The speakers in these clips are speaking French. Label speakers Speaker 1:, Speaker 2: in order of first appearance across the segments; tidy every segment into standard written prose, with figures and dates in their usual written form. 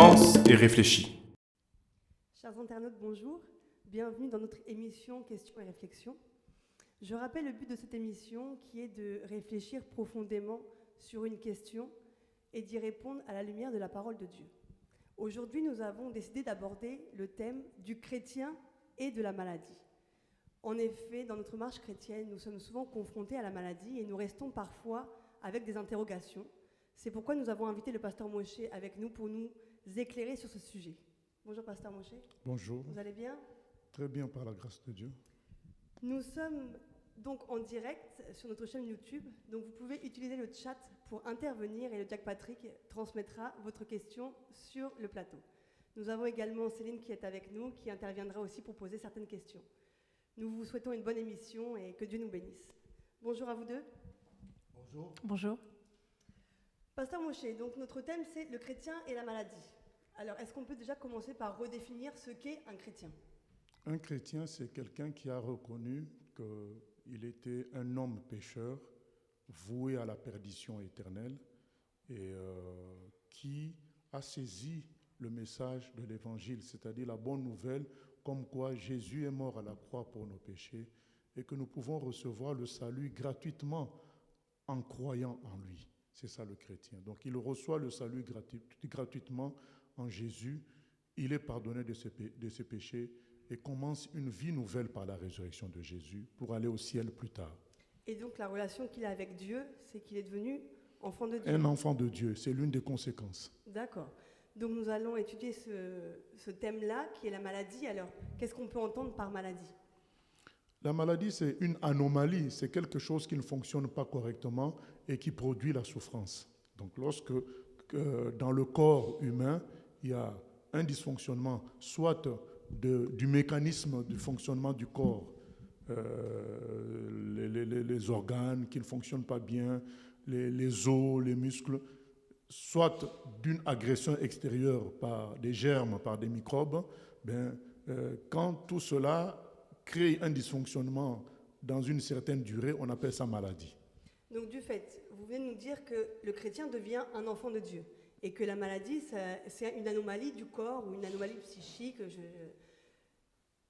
Speaker 1: pense et réfléchis.
Speaker 2: Chers internautes, bonjour. Bienvenue dans notre émission Questions et réflexions. Je rappelle le but de cette émission qui est de réfléchir profondément sur une question et d'y répondre à la lumière de la parole de Dieu. Aujourd'hui, nous avons décidé d'aborder le thème du chrétien et de la maladie. En effet, dans notre marche chrétienne, nous sommes souvent confrontés à la maladie et nous restons parfois avec des interrogations. C'est pourquoi nous avons invité le pasteur Moshe avec nous pour nous éclairer sur ce sujet. Bonjour pasteur Moshe.
Speaker 3: Bonjour.
Speaker 2: Vous allez bien?
Speaker 3: Très bien par la grâce de Dieu.
Speaker 2: Nous sommes donc en direct sur notre chaîne YouTube, donc vous pouvez utiliser le chat pour intervenir et le Jack Patrick transmettra votre question sur le plateau. Nous avons également Céline qui est avec nous, qui interviendra aussi pour poser certaines questions. Nous vous souhaitons une bonne émission et que Dieu nous bénisse. Bonjour à vous deux.
Speaker 3: Bonjour.
Speaker 4: Bonjour.
Speaker 2: Pasteur Moshe, donc notre thème c'est le chrétien et la maladie. Alors est-ce qu'on peut déjà commencer par redéfinir ce qu'est un chrétien?
Speaker 3: Un chrétien, c'est quelqu'un qui a reconnu qu'il était un homme pécheur, voué à la perdition éternelle, et qui a saisi le message de l'Évangile, c'est-à-dire la bonne nouvelle, comme quoi Jésus est mort à la croix pour nos péchés, et que nous pouvons recevoir le salut gratuitement en croyant en lui. C'est ça le chrétien. Donc il reçoit le salut gratuitement en Jésus, il est pardonné de ses péchés, et commence une vie nouvelle par la résurrection de Jésus pour aller au ciel plus tard.
Speaker 2: Et donc la relation qu'il a avec Dieu, c'est qu'il est devenu enfant de Dieu.
Speaker 3: Un enfant de Dieu, c'est l'une des conséquences.
Speaker 2: D'accord. Donc nous allons étudier ce thème-là, qui est la maladie. Alors, qu'est-ce qu'on peut entendre par maladie?
Speaker 3: La maladie, c'est une anomalie, c'est quelque chose qui ne fonctionne pas correctement et qui produit la souffrance. Donc lorsque dans le corps humain, il y a un dysfonctionnement, soit du mécanisme du fonctionnement du corps, les organes qui ne fonctionnent pas bien, les os, les muscles, soit d'une agression extérieure par des germes, par des microbes, quand tout cela crée un dysfonctionnement dans une certaine durée, on appelle ça maladie.
Speaker 2: Donc du fait, vous venez de nous dire que le chrétien devient un enfant de Dieu et que la maladie, c'est une anomalie du corps ou une anomalie psychique.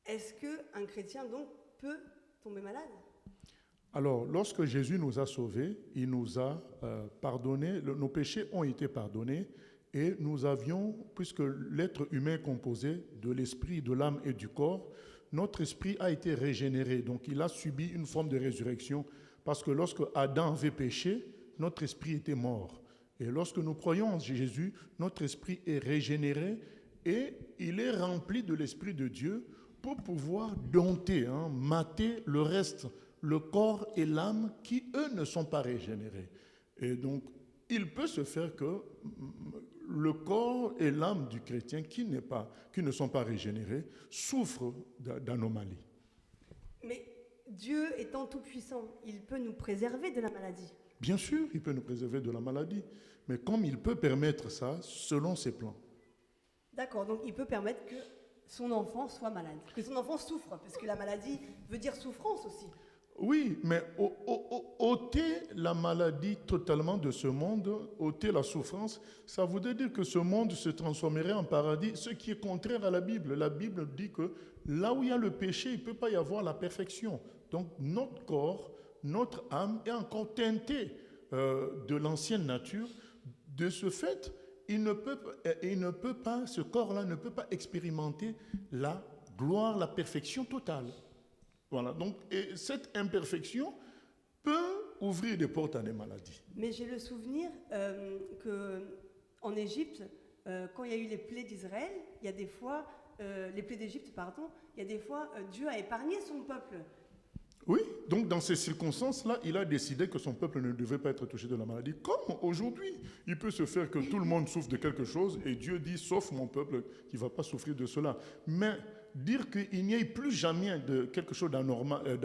Speaker 2: Est-ce qu'un chrétien donc peut tomber malade?
Speaker 3: Alors, lorsque Jésus nous a sauvés, il nous a pardonné, nos péchés ont été pardonnés et nous avions, puisque l'être humain est composé de l'esprit, de l'âme et du corps, notre esprit a été régénéré. Donc, il a subi une forme de résurrection parce que lorsque Adam avait péché, notre esprit était mort. Et lorsque nous croyons en Jésus, notre esprit est régénéré et il est rempli de l'Esprit de Dieu pour pouvoir dompter, mater le reste, le corps et l'âme qui, eux, ne sont pas régénérés. Et donc, il peut se faire que le corps et l'âme du chrétien qui ne sont pas régénérés souffrent d'anomalies.
Speaker 2: Mais Dieu étant tout-puissant, il peut nous préserver de la maladie.
Speaker 3: Bien sûr, il peut nous préserver de la maladie, mais comme il peut permettre ça selon ses plans.
Speaker 2: D'accord, donc il peut permettre que son enfant soit malade, que son enfant souffre, parce que la maladie veut dire souffrance aussi.
Speaker 3: Oui, mais ôter la maladie totalement de ce monde, ôter la souffrance, ça voudrait dire que ce monde se transformerait en paradis, ce qui est contraire à la Bible. La Bible dit que là où il y a le péché, il ne peut pas y avoir la perfection. Donc notre corps, notre âme est encore teintée de l'ancienne nature. De ce fait, ce corps-là ne peut pas expérimenter la gloire, la perfection totale. Voilà, donc et cette imperfection peut ouvrir des portes à des maladies.
Speaker 2: Mais j'ai le souvenir qu'en Égypte, quand il y a eu les plaies d'Israël, il y a des fois, les plaies d'Égypte, pardon, il y a des fois, Dieu a épargné son peuple.
Speaker 3: Oui, donc dans ces circonstances-là, il a décidé que son peuple ne devait pas être touché de la maladie. Comme aujourd'hui, il peut se faire que tout le monde souffre de quelque chose et Dieu dit, sauf mon peuple qui ne va pas souffrir de cela. Mais dire qu'il n'y ait plus jamais de quelque chose d'anormal,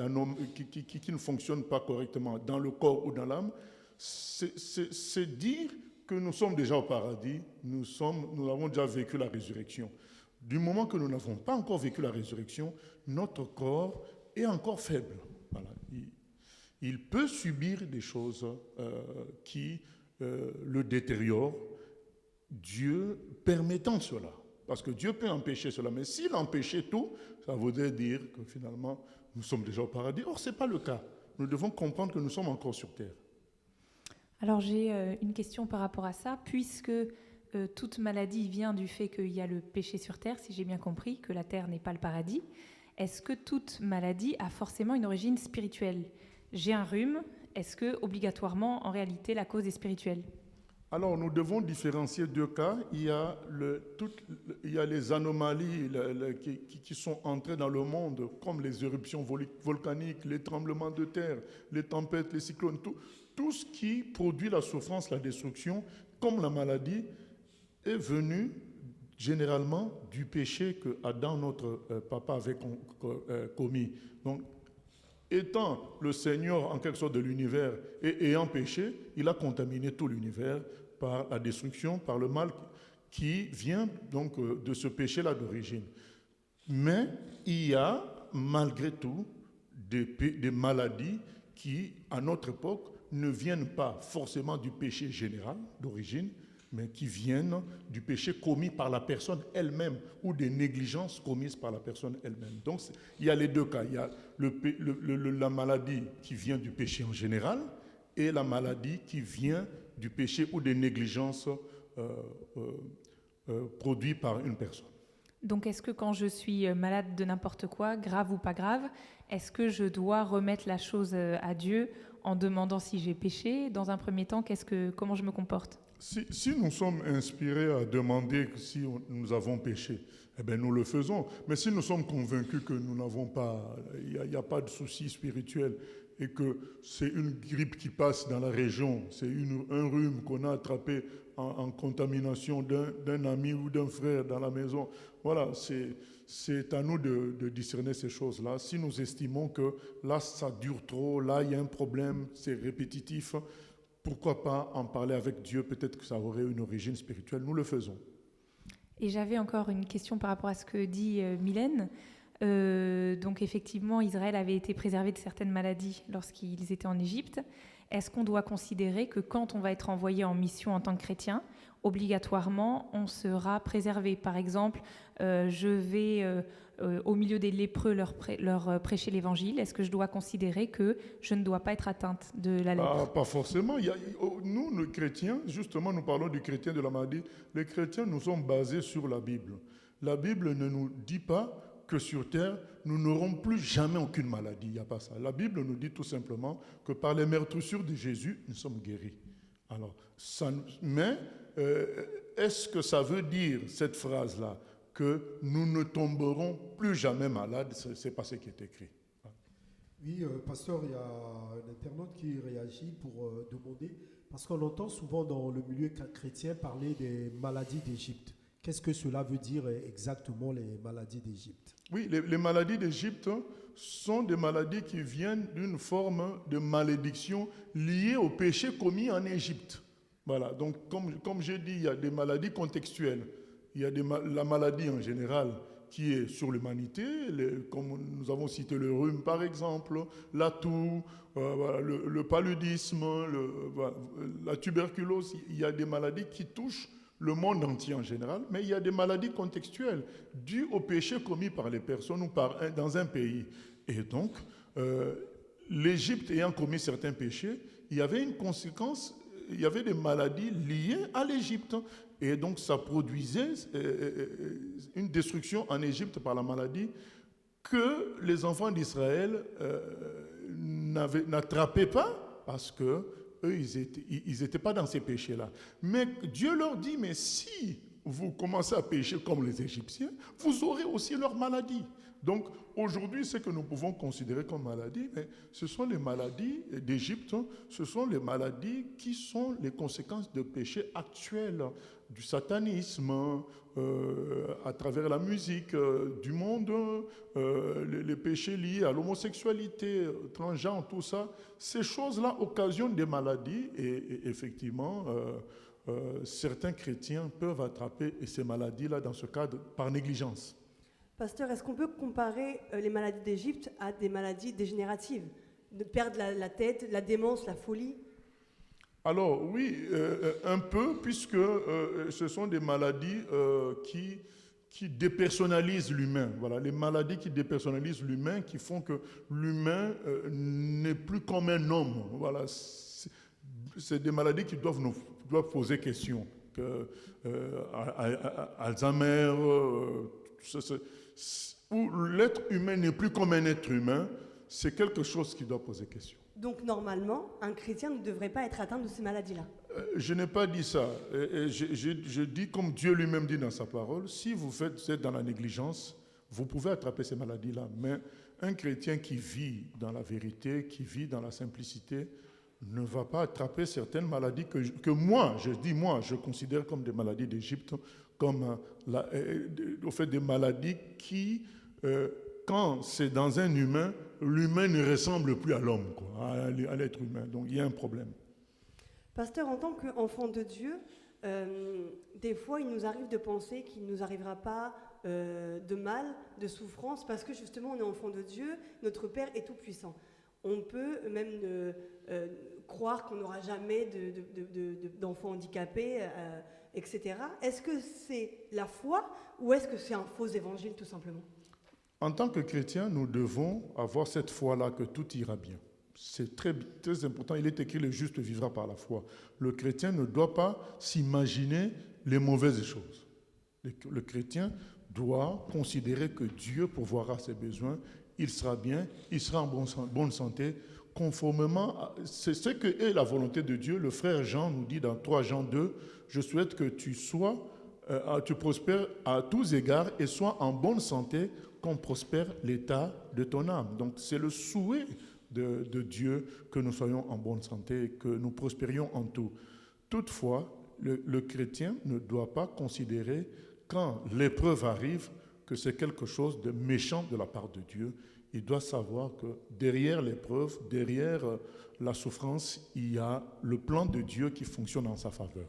Speaker 3: qui ne fonctionne pas correctement dans le corps ou dans l'âme, c'est dire que nous sommes déjà au paradis, nous avons déjà vécu la résurrection. Du moment que nous n'avons pas encore vécu la résurrection, notre corps est encore faible. Voilà. Il peut subir des choses qui le détériorent, Dieu permettant cela. Parce que Dieu peut empêcher cela. Mais s'il empêchait tout, ça voudrait dire que finalement, nous sommes déjà au paradis. Or, ce n'est pas le cas. Nous devons comprendre que nous sommes encore sur terre.
Speaker 1: Alors j'ai une question par rapport à ça, puisque toute maladie vient du fait qu'il y a le péché sur terre, si j'ai bien compris, que la terre n'est pas le paradis. Est-ce que toute maladie a forcément une origine spirituelle ? J'ai un rhume, est-ce que obligatoirement, en réalité, la cause est spirituelle ?
Speaker 3: Alors, nous devons différencier deux cas. Il y a les anomalies qui sont entrées dans le monde, comme les éruptions volcaniques, les tremblements de terre, les tempêtes, les cyclones, tout ce qui produit la souffrance, la destruction, comme la maladie, est venu généralement du péché que Adam, notre papa, avait commis. Donc, étant le Seigneur en quelque sorte de l'univers et ayant péché, il a contaminé tout l'univers par la destruction, par le mal qui vient donc de ce péché-là d'origine. Mais il y a malgré tout des maladies qui, à notre époque, ne viennent pas forcément du péché général d'origine, mais qui viennent du péché commis par la personne elle-même ou des négligences commises par la personne elle-même. Donc, il y a les deux cas. Il y a la maladie qui vient du péché en général et la maladie qui vient du péché ou des négligences produites par une personne.
Speaker 1: Donc, est-ce que quand je suis malade de n'importe quoi, grave ou pas grave, est-ce que je dois remettre la chose à Dieu en demandant si j'ai péché ? Dans un premier temps, comment je me comporte ?
Speaker 3: Si nous sommes inspirés à demander si nous avons péché, eh bien nous le faisons. Mais si nous sommes convaincus que nous n'avons pas, il n'y a pas de souci spirituel et que c'est une grippe qui passe dans la région, c'est un rhume qu'on a attrapé en contamination d'un ami ou d'un frère dans la maison, voilà, c'est à nous de discerner ces choses-là. Si nous estimons que là, ça dure trop, là, il y a un problème, c'est répétitif, pourquoi pas en parler avec Dieu? Peut-être que ça aurait une origine spirituelle. Nous le faisons.
Speaker 1: Et j'avais encore une question par rapport à ce que dit Mylène. Donc effectivement, Israël avait été préservé de certaines maladies lorsqu'ils étaient en Égypte. Est-ce qu'on doit considérer que quand on va être envoyé en mission en tant que chrétien, obligatoirement, on sera préservé? Par exemple, je vais au milieu des lépreux leur prêcher l'évangile. Est-ce que je dois considérer que je ne dois pas être atteinte de la lèpre?
Speaker 3: Pas forcément. Nous, les chrétiens, justement, nous parlons du chrétien de la maladie. Les chrétiens, nous sommes basés sur la Bible. La Bible ne nous dit pas que sur terre, nous n'aurons plus jamais aucune maladie. Il n'y a pas ça. La Bible nous dit tout simplement que par les meurtrissures de Jésus, nous sommes guéris. Alors, mais est-ce que ça veut dire, cette phrase-là, que nous ne tomberons plus jamais malades? Ce n'est pas ce qui est écrit.
Speaker 4: Oui, pasteur, il y a un internaute qui réagit pour demander, parce qu'on entend souvent dans le milieu chrétien parler des maladies d'Égypte. Qu'est-ce que cela veut dire exactement, les maladies d'Égypte? Oui,
Speaker 3: les maladies d'Égypte sont des maladies qui viennent d'une forme de malédiction liée au péché commis en Égypte. Voilà, donc comme j'ai dit, il y a des maladies contextuelles. Il y a la maladie en général qui est sur l'humanité, comme nous avons cité le rhume par exemple, la toux, le paludisme, la tuberculose. Il y a des maladies qui touchent le monde entier en général, mais il y a des maladies contextuelles dues au péché commis par les personnes ou dans un pays. Et donc, l'Égypte ayant commis certains péchés, il y avait une conséquence, il y avait des maladies liées à l'Égypte. Et donc, ça produisait une destruction en Égypte par la maladie que les enfants d'Israël n'attrapaient pas parce que eux, ils n'étaient pas dans ces péchés-là. Mais Dieu leur dit, mais si vous commencez à pécher comme les Égyptiens, vous aurez aussi leur maladie. Donc, aujourd'hui, ce que nous pouvons considérer comme maladie, mais ce sont les maladies d'Égypte, ce sont les maladies qui sont les conséquences de péchés actuels, du satanisme, à travers la musique du monde, les péchés liés à l'homosexualité, transgenre, tout ça. Ces choses-là occasionnent des maladies et effectivement, certains chrétiens peuvent attraper ces maladies-là dans ce cadre par négligence.
Speaker 2: Pasteur, est-ce qu'on peut comparer les maladies d'Égypte à des maladies dégénératives? De perdre la tête, la démence, la folie?
Speaker 3: Alors oui, un peu, puisque ce sont des maladies qui dépersonnalisent l'humain. Voilà, les maladies qui dépersonnalisent l'humain, qui font que l'humain n'est plus comme un homme. Voilà, c'est des maladies qui doivent poser question. Alzheimer, où l'être humain n'est plus comme un être humain, c'est quelque chose qui doit poser question.
Speaker 2: Donc normalement, un chrétien ne devrait pas être atteint de ces maladies-là.
Speaker 3: Je n'ai pas dit ça. Je dis comme Dieu lui-même dit dans sa parole, si vous êtes dans la négligence, vous pouvez attraper ces maladies-là. Mais un chrétien qui vit dans la vérité, qui vit dans la simplicité, ne va pas attraper certaines maladies que moi, je considère comme des maladies d'Égypte, comme au fait des maladies qui, quand c'est dans un humain, l'humain ne ressemble plus à l'homme, à l'être humain. Donc il y a un problème.
Speaker 2: Pasteur, en tant qu'enfant de Dieu, des fois il nous arrive de penser qu'il ne nous arrivera pas de mal, de souffrance, parce que justement on est enfant de Dieu, notre Père est tout-puissant. On peut même croire qu'on n'aura jamais d'enfants handicapés, etc. Est-ce que c'est la foi ou est-ce que c'est un faux évangile tout simplement ?
Speaker 3: En tant que chrétien, nous devons avoir cette foi-là que tout ira bien. C'est très, très important. Il est écrit, le juste vivra par la foi. Le chrétien ne doit pas s'imaginer les mauvaises choses. Le chrétien doit considérer que Dieu pourvoira ses besoins, il sera bien, il sera en bonne santé, conformément c'est ce que est la volonté de Dieu. Le frère Jean nous dit dans 3 Jean 2, je souhaite que tu prospères à tous égards et sois en bonne santé, qu'on prospère l'état de ton âme. Donc c'est le souhait de Dieu que nous soyons en bonne santé, que nous prospérions en tout. Toutefois, le chrétien ne doit pas considérer, quand l'épreuve arrive, que c'est quelque chose de méchant de la part de Dieu. Il doit savoir que derrière l'épreuve, derrière la souffrance, il y a le plan de Dieu qui fonctionne en sa faveur.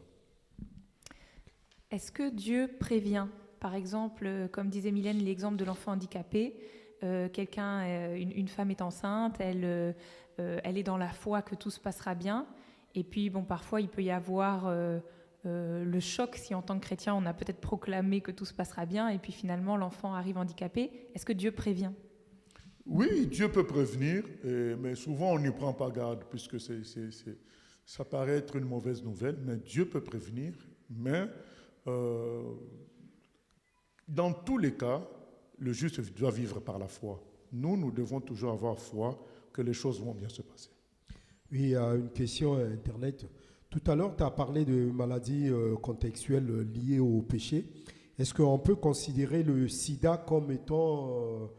Speaker 1: Est-ce que Dieu prévient ? Par exemple, comme disait Mylène, l'exemple de l'enfant handicapé, une femme est enceinte, elle est dans la foi que tout se passera bien, et puis parfois il peut y avoir le choc si en tant que chrétien on a peut-être proclamé que tout se passera bien, et puis finalement l'enfant arrive handicapé. Est-ce que Dieu prévient ?
Speaker 3: Oui, Dieu peut prévenir, mais souvent on n'y prend pas garde, puisque ça paraît être une mauvaise nouvelle, mais Dieu peut prévenir, mais dans tous les cas, le juste doit vivre par la foi. Nous devons toujours avoir foi que les choses vont bien se passer.
Speaker 4: Oui, il y a une question Internet. Tout à l'heure, tu as parlé de maladies contextuelles liées au péché. Est-ce qu'on peut considérer le sida comme étant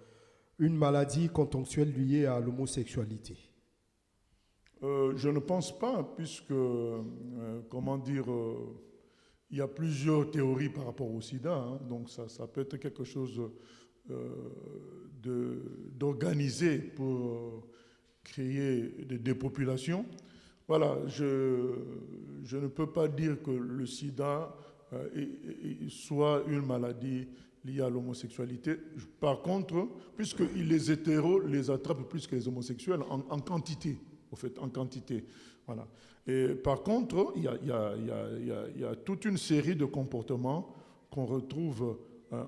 Speaker 4: une maladie contextuelle liée à l'homosexualité ?
Speaker 3: Je ne pense pas, puisque, il y a plusieurs théories par rapport au sida, hein, donc ça peut être quelque chose d'organisé pour créer des dépopulations. Voilà, je ne peux pas dire que le sida soit une maladie liée à l'homosexualité. Par contre, puisque les hétéros les attrapent plus que les homosexuels en quantité, au fait, en quantité. Voilà. Et par contre, il y a toute une série de comportements qu'on retrouve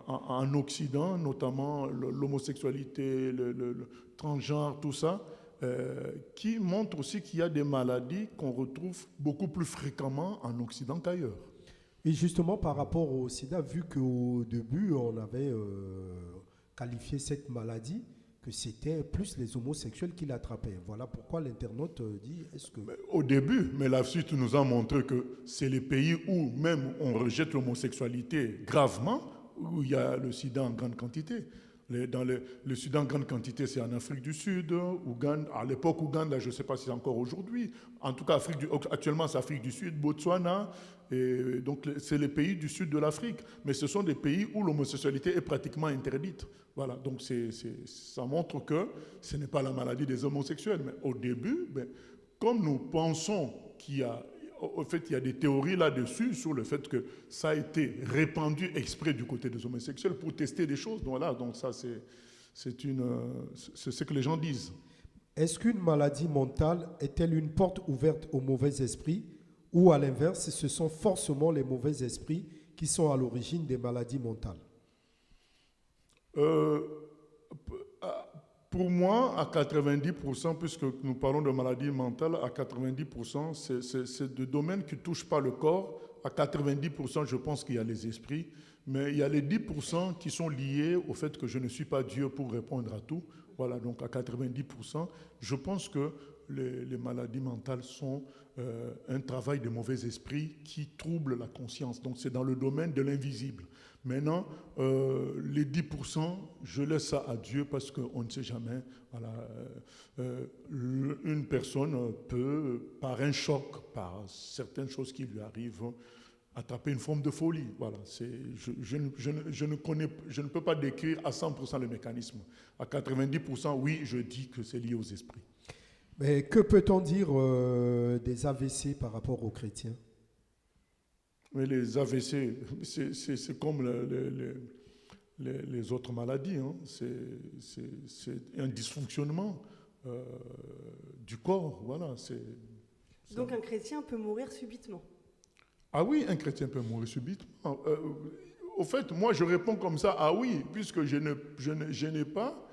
Speaker 3: en Occident, notamment l'homosexualité, le transgenre, tout ça, qui montrent aussi qu'il y a des maladies qu'on retrouve beaucoup plus fréquemment en Occident qu'ailleurs.
Speaker 4: Et justement, par rapport au sida, vu qu'au début, on avait qualifié cette maladie, que c'était plus les homosexuels qui l'attrapaient. Voilà pourquoi l'internaute dit, est-ce que...
Speaker 3: Au début, mais la suite nous a montré que c'est les pays où même on rejette l'homosexualité gravement, où il y a le sida en grande quantité. Le sida en grande quantité, c'est en Afrique du Sud, Ouganda, à l'époque Ouganda, je ne sais pas si c'est encore aujourd'hui. En tout cas, actuellement, c'est Afrique du Sud, Botswana. Et donc, c'est les pays du sud de l'Afrique. Mais ce sont des pays où l'homosexualité est pratiquement interdite. Voilà, donc ça montre que ce n'est pas la maladie des homosexuels. Mais au début, comme nous pensons qu'il y a... Au fait, il y a des théories là-dessus sur le fait que ça a été répandu exprès du côté des homosexuels pour tester des choses. Donc, voilà, donc ça, c'est ce que les gens disent.
Speaker 4: Est-ce qu'une maladie mentale est-elle une porte ouverte aux mauvais esprits, Ou à l'inverse, ce sont forcément les mauvais esprits qui sont à l'origine des maladies mentales?
Speaker 3: Pour moi, à 90%, puisque nous parlons de maladies mentales, à 90%, c'est des domaines qui ne touchent pas le corps. À 90%, je pense qu'il y a les esprits. Mais il y a les 10% qui sont liés au fait que je ne suis pas Dieu pour répondre à tout. Voilà, donc à 90%, je pense que les maladies mentales sont un travail de mauvais esprits qui trouble la conscience. Donc c'est dans le domaine de l'invisible. Maintenant, les 10%, je laisse ça à Dieu parce qu'on ne sait jamais. Voilà, une personne peut, par un choc, par certaines choses qui lui arrivent, attraper une forme de folie. Voilà, je ne peux pas décrire à 100% le mécanisme. À 90%, oui, je dis que c'est lié aux esprits.
Speaker 4: Mais que peut-on dire des AVC par rapport aux chrétiens?
Speaker 3: Mais les AVC, c'est comme les autres maladies. Hein. C'est un dysfonctionnement du corps. Voilà,
Speaker 2: Donc un chrétien peut mourir subitement?
Speaker 3: Ah oui, un chrétien peut mourir subitement. Au fait, moi, je réponds comme ça, ah oui, puisque je n'ai pas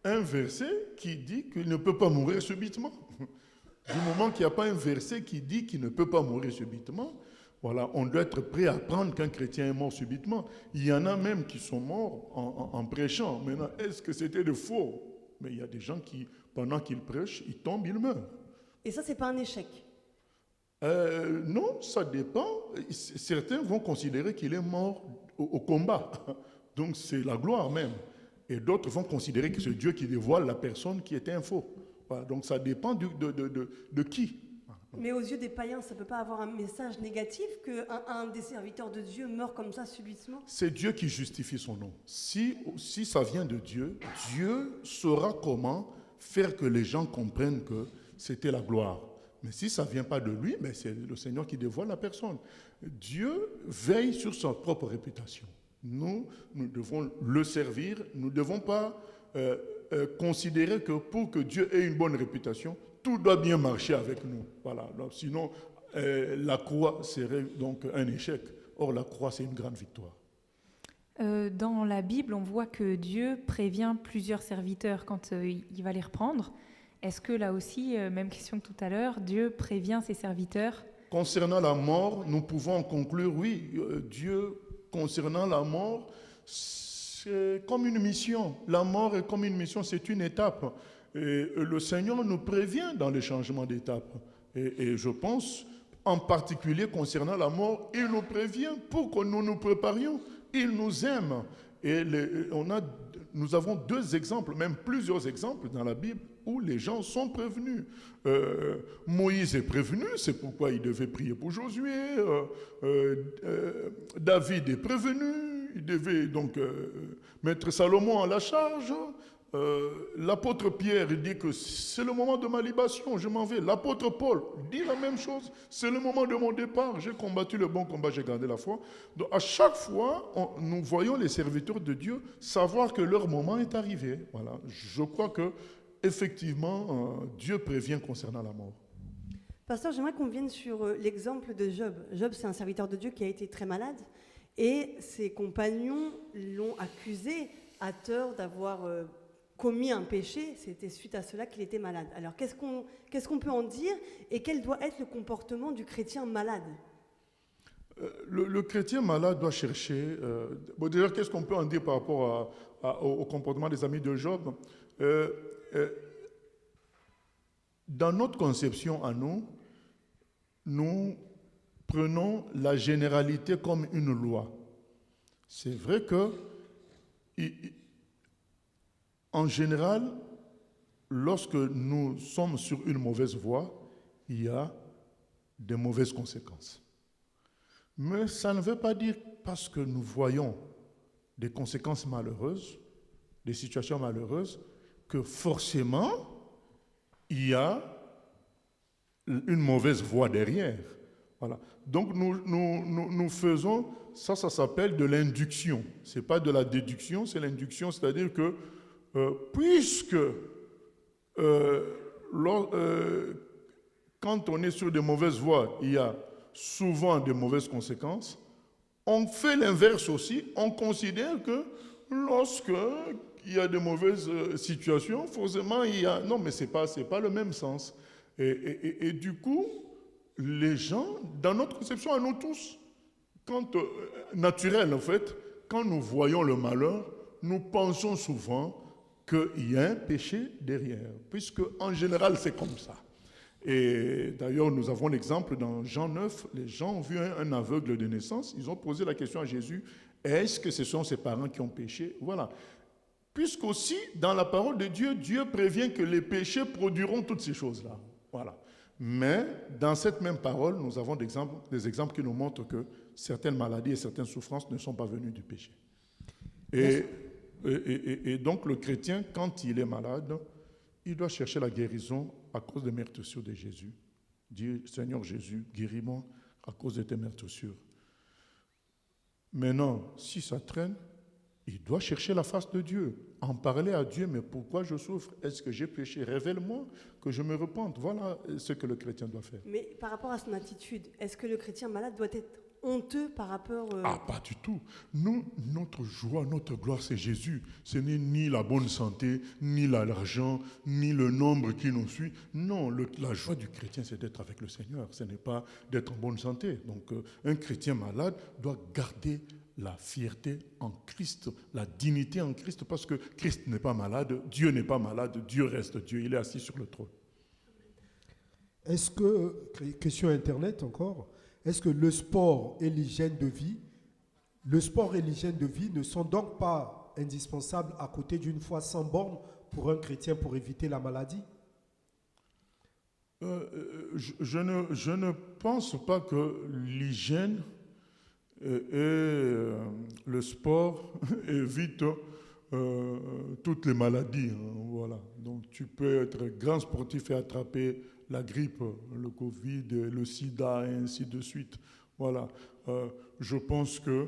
Speaker 3: un verset qui dit qu'il ne peut pas mourir subitement. Du moment qu'il n'y a pas un verset qui dit qu'il ne peut pas mourir subitement, voilà, on doit être prêt à apprendre qu'un chrétien est mort subitement. Il y en a même qui sont morts en prêchant. Maintenant, est-ce que c'était de faux? Mais il y a des gens qui, pendant qu'ils prêchent, ils tombent, ils meurent.
Speaker 2: Et ça, c'est pas un échec?
Speaker 3: Non, ça dépend. Certains vont considérer qu'il est mort au combat. Donc c'est la gloire même. Et d'autres vont considérer que c'est Dieu qui dévoile la personne qui était un faux. Voilà, donc ça dépend de qui.
Speaker 2: Mais aux yeux des païens, ça ne peut pas avoir un message négatif qu'un des serviteurs de Dieu meurt comme ça subitement?
Speaker 3: C'est Dieu qui justifie son nom. Si ça vient de Dieu, Dieu saura comment faire que les gens comprennent que c'était la gloire. Mais si ça ne vient pas de lui, mais c'est le Seigneur qui dévoile la personne. Dieu veille sur sa propre réputation. Nous devons le servir. Nous ne devons pas considérer que pour que Dieu ait une bonne réputation, tout doit bien marcher avec nous. Voilà. Donc, sinon, la croix serait donc un échec. Or, la croix, c'est une grande victoire.
Speaker 1: Dans la Bible, on voit que Dieu prévient plusieurs serviteurs quand il va les reprendre. Est-ce que là aussi, même question que tout à l'heure, Dieu prévient ses serviteurs?
Speaker 3: Concernant la mort, nous pouvons conclure, oui, Dieu, concernant la mort, c'est comme une mission. La mort est comme une mission, c'est une étape. Et le Seigneur nous prévient dans les changements d'étape. Et je pense, en particulier concernant la mort, il nous prévient pour que nous nous préparions. Il nous aime. Et nous avons deux exemples, même plusieurs exemples dans la Bible où les gens sont prévenus. Moïse est prévenu, c'est pourquoi il devait prier pour Josué. David est prévenu, il devait donc mettre Salomon à la charge. L'apôtre Pierre dit que c'est le moment de ma libation, je m'en vais. L'apôtre Paul dit la même chose, c'est le moment de mon départ, j'ai combattu le bon combat, j'ai gardé la foi. Donc à chaque fois, nous voyons les serviteurs de Dieu savoir que leur moment est arrivé. Voilà. Je crois que effectivement, Dieu prévient concernant la mort.
Speaker 2: Pasteur, j'aimerais qu'on vienne sur l'exemple de Job. Job, c'est un serviteur de Dieu qui a été très malade et ses compagnons l'ont accusé à tort d'avoir commis un péché. C'était suite à cela qu'il était malade. Alors, qu'est-ce qu'on peut en dire et quel doit être le comportement du chrétien malade?
Speaker 3: Le chrétien malade doit chercher... déjà, qu'est-ce qu'on peut en dire par rapport au comportement des amis de Job? Dans notre conception à nous, nous prenons la généralité comme une loi. C'est vrai que, en général, lorsque nous sommes sur une mauvaise voie, il y a de mauvaises conséquences. Mais ça ne veut pas dire, parce que nous voyons des conséquences malheureuses, des situations malheureuses, que forcément, il y a une mauvaise voie derrière. Voilà. Donc, nous faisons, ça s'appelle de l'induction. Ce n'est pas de la déduction, c'est l'induction, c'est-à-dire que, puisque quand on est sur de mauvaises voies, il y a souvent a de mauvaises conséquences. On fait l'inverse aussi. On considère que lorsque il y a de mauvaises situations, forcément, il y a... Non, mais ce n'est pas le même sens. Et du coup, les gens, dans notre conception à nous tous, naturel en fait, quand nous voyons le malheur, nous pensons souvent qu'il y a un péché derrière, puisque en général c'est comme ça. Et d'ailleurs, nous avons l'exemple dans Jean 9, les gens ont vu un aveugle de naissance, ils ont posé la question à Jésus, est-ce que ce sont ses parents qui ont péché? Voilà. Puisqu'aussi, dans la parole de Dieu, Dieu prévient que les péchés produiront toutes ces choses-là. Voilà. Mais dans cette même parole, nous avons des exemples qui nous montrent que certaines maladies et certaines souffrances ne sont pas venues du péché. Et donc le chrétien, quand il est malade, il doit chercher la guérison à cause des meurtrissures de Jésus. Dire, Seigneur Jésus, guéris-moi à cause de tes meurtrissures. Maintenant, si ça traîne, il doit chercher la face de Dieu, en parler à Dieu, mais pourquoi je souffre? Est-ce que j'ai péché? Révèle-moi que je me repente. Voilà ce que le chrétien doit faire.
Speaker 2: Mais par rapport à son attitude, est-ce que le chrétien malade doit être honteux par rapport...
Speaker 3: Ah, pas du tout. Nous, notre joie, notre gloire, c'est Jésus. Ce n'est ni la bonne santé, ni l'argent, ni le nombre qui nous suit. Non, la joie du chrétien, c'est d'être avec le Seigneur. Ce n'est pas d'être en bonne santé. Donc, un chrétien malade doit garder la fierté en Christ, la dignité en Christ, parce que Christ n'est pas malade, Dieu n'est pas malade, Dieu reste Dieu, il est assis sur le trône.
Speaker 4: Est-ce que, question Internet encore, est-ce que le sport et l'hygiène de vie ne sont donc pas indispensables à côté d'une foi sans borne pour un chrétien pour éviter la maladie?
Speaker 3: Je ne pense pas que l'hygiène et le sport évitent toutes les maladies. Voilà. Donc tu peux être grand sportif et attraper la grippe, le Covid, le sida et ainsi de suite. Voilà. Je pense que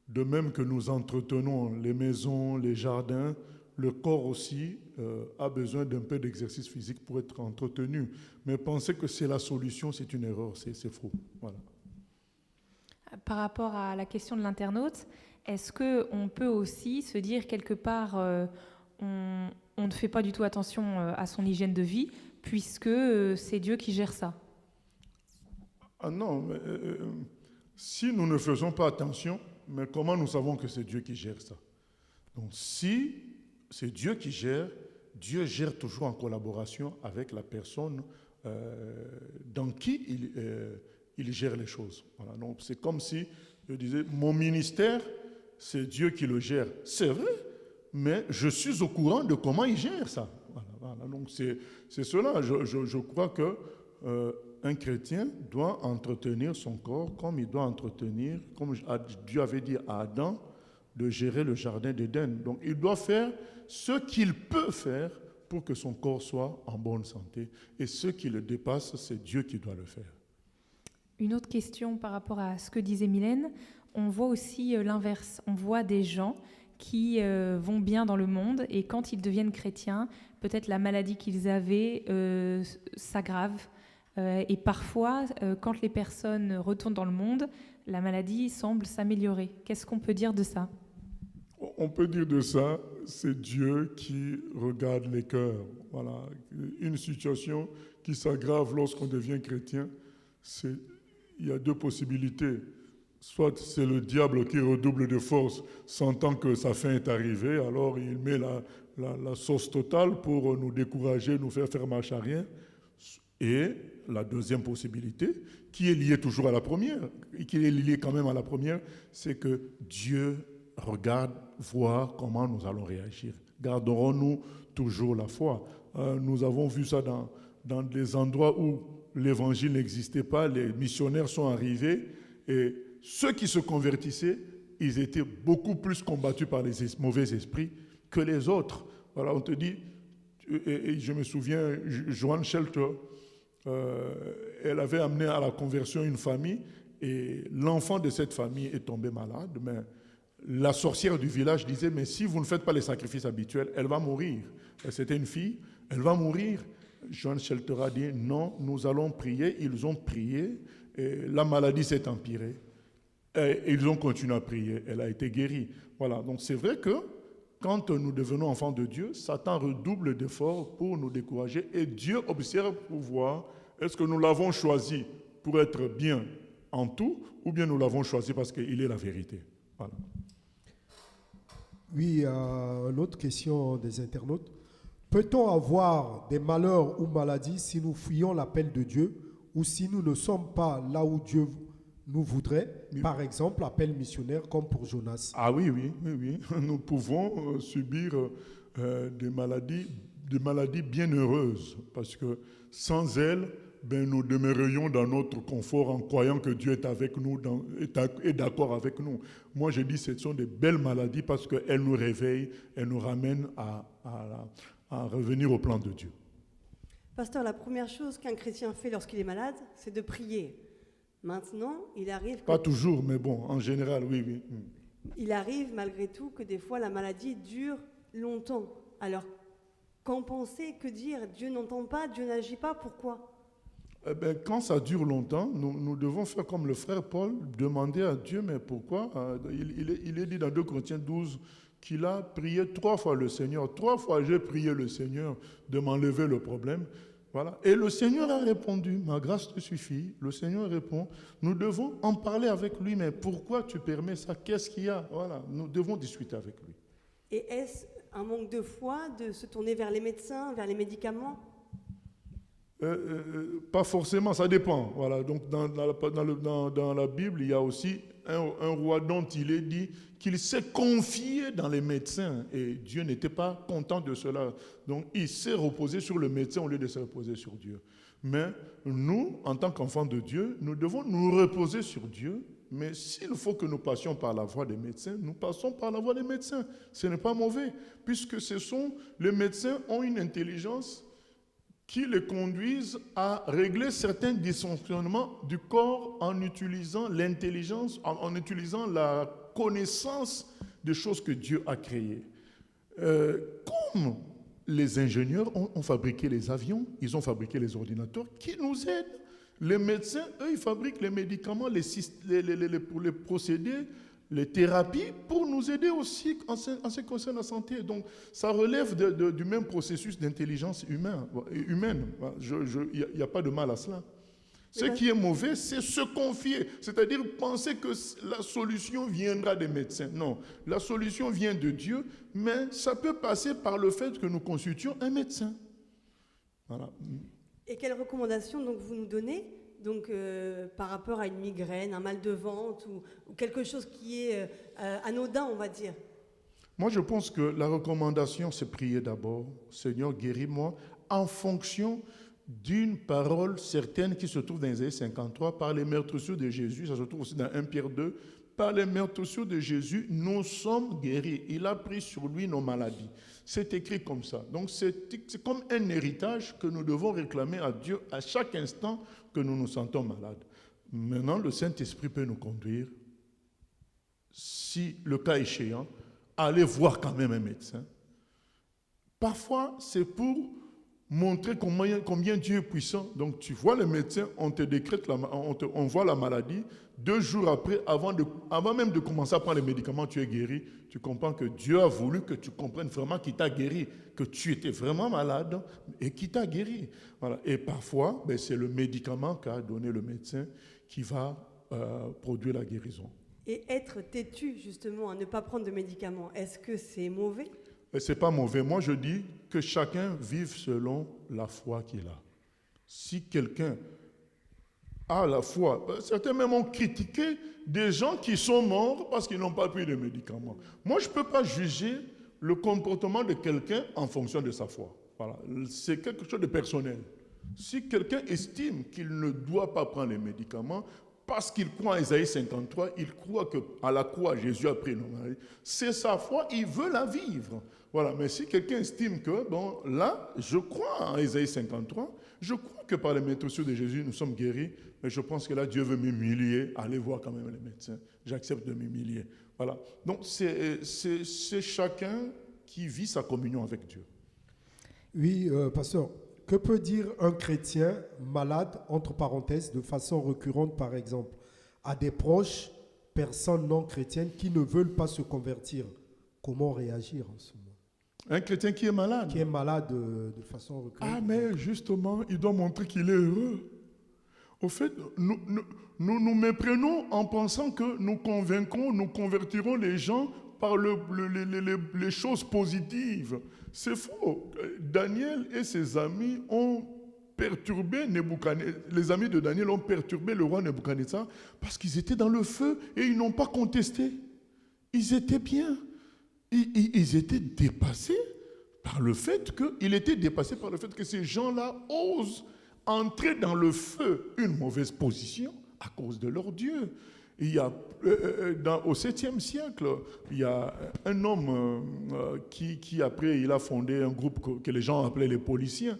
Speaker 3: de même que nous entretenons les maisons, les jardins, le corps aussi a besoin d'un peu d'exercice physique pour être entretenu. Mais penser que c'est la solution, c'est une erreur, c'est faux. Voilà.
Speaker 1: Par rapport à la question de l'internaute, est-ce qu'on peut aussi se dire quelque part, on ne fait pas du tout attention à son hygiène de vie, puisque c'est Dieu qui gère ça?
Speaker 3: Ah non, mais, si nous ne faisons pas attention, mais comment nous savons que c'est Dieu qui gère ça? Donc si c'est Dieu qui gère, Dieu gère toujours en collaboration avec la personne dans qui il gère les choses. Voilà. Donc c'est comme si je disais, mon ministère, c'est Dieu qui le gère. C'est vrai, mais je suis au courant de comment il gère ça. Voilà. Donc c'est cela. Je crois que un chrétien doit entretenir son corps comme il doit entretenir, comme Dieu avait dit à Adam, de gérer le jardin d'Éden. Donc il doit faire ce qu'il peut faire pour que son corps soit en bonne santé. Et ce qui le dépasse, c'est Dieu qui doit le faire.
Speaker 1: Une autre question par rapport à ce que disait Mylène, on voit aussi l'inverse. On voit des gens qui vont bien dans le monde et quand ils deviennent chrétiens, peut-être la maladie qu'ils avaient s'aggrave. Et parfois, quand les personnes retournent dans le monde, la maladie semble s'améliorer. Qu'est-ce qu'on peut dire de ça?
Speaker 3: On peut dire de ça, c'est Dieu qui regarde les cœurs. Voilà. Une situation qui s'aggrave lorsqu'on devient chrétien, il y a deux possibilités. Soit c'est le diable qui redouble de force, sentant que sa fin est arrivée, alors il met la sauce totale pour nous décourager, nous faire marche arrière. Et la deuxième possibilité, qui est liée toujours à la première, et qui est liée quand même à la première, c'est que Dieu regarde, voir comment nous allons réagir. Garderons-nous toujours la foi? Nous avons vu ça dans des endroits où l'évangile n'existait pas, les missionnaires sont arrivés et ceux qui se convertissaient, ils étaient beaucoup plus combattus par les mauvais esprits que les autres. Voilà, on te dit, et je me souviens, Joanne Shelter, elle avait amené à la conversion une famille et l'enfant de cette famille est tombé malade, mais la sorcière du village disait, mais si vous ne faites pas les sacrifices habituels, elle va mourir. C'était une fille, elle va mourir. John Shelter a dit non, nous allons prier. Ils ont prié, et la maladie s'est empirée. Et ils ont continué à prier, elle a été guérie. Voilà, donc c'est vrai que quand nous devenons enfants de Dieu, Satan redouble d'efforts pour nous décourager et Dieu observe pour voir est-ce que nous l'avons choisi pour être bien en tout ou bien nous l'avons choisi parce qu'il est la vérité. Voilà.
Speaker 4: Oui, une autre question des internautes. Peut-on avoir des malheurs ou maladies si nous fuyons l'appel de Dieu ou si nous ne sommes pas là où Dieu nous voudrait, par exemple, appel missionnaire comme pour Jonas?
Speaker 3: Ah oui. Nous pouvons subir des maladies bien heureuses parce que sans elles, nous demeurions dans notre confort en croyant que Dieu est avec nous, est d'accord avec nous. Moi, je dis que ce sont des belles maladies parce qu'elles nous réveillent, elles nous ramènent à revenir au plan de Dieu.
Speaker 2: Pasteur, la première chose qu'un chrétien fait lorsqu'il est malade, c'est de prier. Maintenant, il arrive...
Speaker 3: Pas toujours, mais bon, en général, oui.
Speaker 2: Il arrive malgré tout que des fois la maladie dure longtemps. Alors, qu'en penser? Que dire? Dieu n'entend pas, Dieu n'agit pas, pourquoi?
Speaker 3: Quand ça dure longtemps, nous devons faire comme le frère Paul, demander à Dieu, mais pourquoi? Il est dit dans 2 Corinthiens 12 qu'il a prié 3 fois le Seigneur. 3 fois j'ai prié le Seigneur de m'enlever le problème. Voilà. Et le Seigneur a répondu, ma grâce te suffit. Le Seigneur répond, nous devons en parler avec lui, mais pourquoi tu permets ça? Qu'est-ce qu'il y a? Voilà, nous devons discuter avec lui.
Speaker 2: Et est-ce un manque de foi de se tourner vers les médecins, vers les médicaments?
Speaker 3: Pas forcément, ça dépend. Voilà. Donc dans la Bible, il y a aussi un roi dont il est dit qu'il s'est confié dans les médecins et Dieu n'était pas content de cela. Donc il s'est reposé sur le médecin au lieu de se reposer sur Dieu. Mais nous, en tant qu'enfants de Dieu, nous devons nous reposer sur Dieu. Mais s'il faut que nous passions par la voie des médecins, nous passons par la voie des médecins. Ce n'est pas mauvais, puisque les médecins ont une intelligence qui les conduisent à régler certains dysfonctionnements du corps en utilisant l'intelligence, en utilisant la connaissance des choses que Dieu a créées. Comme les ingénieurs ont fabriqué les avions, ils ont fabriqué les ordinateurs qui nous aident. Les médecins, eux, ils fabriquent les médicaments, pour les procédés, les thérapies pour nous aider aussi en ce qui concerne la santé. Donc, ça relève du même processus d'intelligence humaine. Il n'y a pas de mal à cela. Ce qui est mauvais, c'est se confier, c'est-à-dire penser que la solution viendra des médecins. Non, la solution vient de Dieu, mais ça peut passer par le fait que nous consultions un médecin. Voilà.
Speaker 2: Et quelles recommandations donc, vous nous donnez donc, par rapport à une migraine, un mal de ventre ou quelque chose qui est anodin, on va dire?
Speaker 3: Moi, je pense que la recommandation, c'est prier d'abord. Seigneur, guéris-moi en fonction d'une parole certaine qui se trouve dans Isaïe 53, par les meurtrissures de Jésus, ça se trouve aussi dans 1 Pierre 2, par les meurtrissures de Jésus, nous sommes guéris. Il a pris sur lui nos maladies. C'est écrit comme ça. Donc c'est comme un héritage que nous devons réclamer à Dieu à chaque instant que nous nous sentons malades. Maintenant, le Saint-Esprit peut nous conduire, si le cas échéant, à aller voir quand même un médecin. Parfois, c'est pour montrer combien Dieu est puissant. Donc tu vois le médecin, on te décrète, on voit la maladie. 2 jours après, avant même de commencer à prendre les médicaments, tu es guéri. Tu comprends que Dieu a voulu que tu comprennes vraiment qu'il t'a guéri, que tu étais vraiment malade et qu'il t'a guéri. Voilà. Et parfois, c'est le médicament qu'a donné le médecin qui va produire la guérison.
Speaker 2: Et être têtu, justement, à ne pas prendre de médicaments, est-ce que c'est mauvais?
Speaker 3: Ce n'est pas mauvais. Moi, je dis que chacun vive selon la foi qu'il a. Si quelqu'un a la foi, certains même ont critiqué des gens qui sont morts parce qu'ils n'ont pas pris de médicaments. Moi, je ne peux pas juger le comportement de quelqu'un en fonction de sa foi. Voilà. C'est quelque chose de personnel. Si quelqu'un estime qu'il ne doit pas prendre les médicaments, parce qu'il croit en Isaïe 53, il croit qu'à la croix, Jésus a pris nos maladies. C'est sa foi, il veut la vivre. Voilà. Mais si quelqu'un estime que, là, je crois en Isaïe 53, je crois que par les meurtrissures de Jésus, nous sommes guéris, mais je pense que là, Dieu veut m'humilier, aller voir quand même les médecins. J'accepte de m'humilier. Voilà. Donc, c'est chacun qui vit sa communion avec Dieu.
Speaker 4: Oui, pasteur, que peut dire un chrétien malade, entre parenthèses, de façon récurrente, par exemple, à des proches, personnes non chrétiennes qui ne veulent pas se convertir? Comment réagir en ce moment?
Speaker 3: Un chrétien qui est malade.
Speaker 4: Qui est malade de façon récurrente.
Speaker 3: Ah, mais justement, il doit montrer qu'il est heureux. Au fait, nous méprenons en pensant que nous convaincrons, nous convertirons les gens par les choses positives. C'est faux. Daniel et ses amis ont perturbé Nebuchadnezzar. Les amis de Daniel ont perturbé le roi Nebuchadnezzar parce qu'ils étaient dans le feu et ils n'ont pas contesté. Ils étaient bien. Ils étaient dépassés par le fait que ces gens-là osent entrer dans le feu, une mauvaise position à cause de leur Dieu. Il y a, au 7e siècle, il y a un homme qui après, il a fondé un groupe que les gens appelaient les Pauliciens.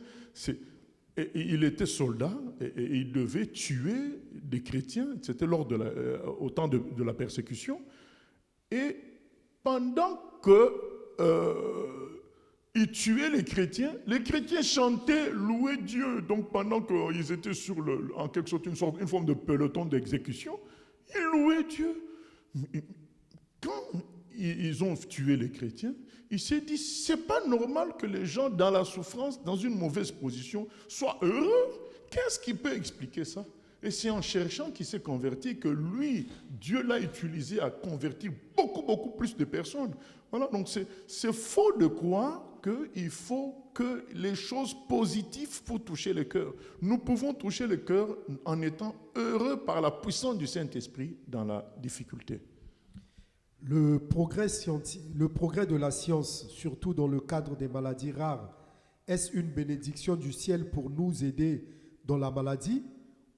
Speaker 3: Il était soldat et il devait tuer des chrétiens. C'était au temps de la persécution. Et pendant qu'il tuait les chrétiens chantaient, louaient Dieu. Donc pendant qu'ils étaient en quelque sorte une forme de peloton d'exécution, ils louaient Dieu. Quand ils ont tué les chrétiens, il s'est dit, c'est pas normal que les gens dans la souffrance, dans une mauvaise position, soient heureux. Qu'est-ce qui peut expliquer ça? Et c'est en cherchant qu'il s'est converti que lui, Dieu l'a utilisé à convertir beaucoup, beaucoup plus de personnes. Voilà, donc c'est faux de croire qu'il faut que les choses positives pour toucher le cœur. Nous pouvons toucher le cœur en étant heureux par la puissance du Saint-Esprit dans la difficulté.
Speaker 4: Le progrès de la science, surtout dans le cadre des maladies rares, est-ce une bénédiction du ciel pour nous aider dans la maladie,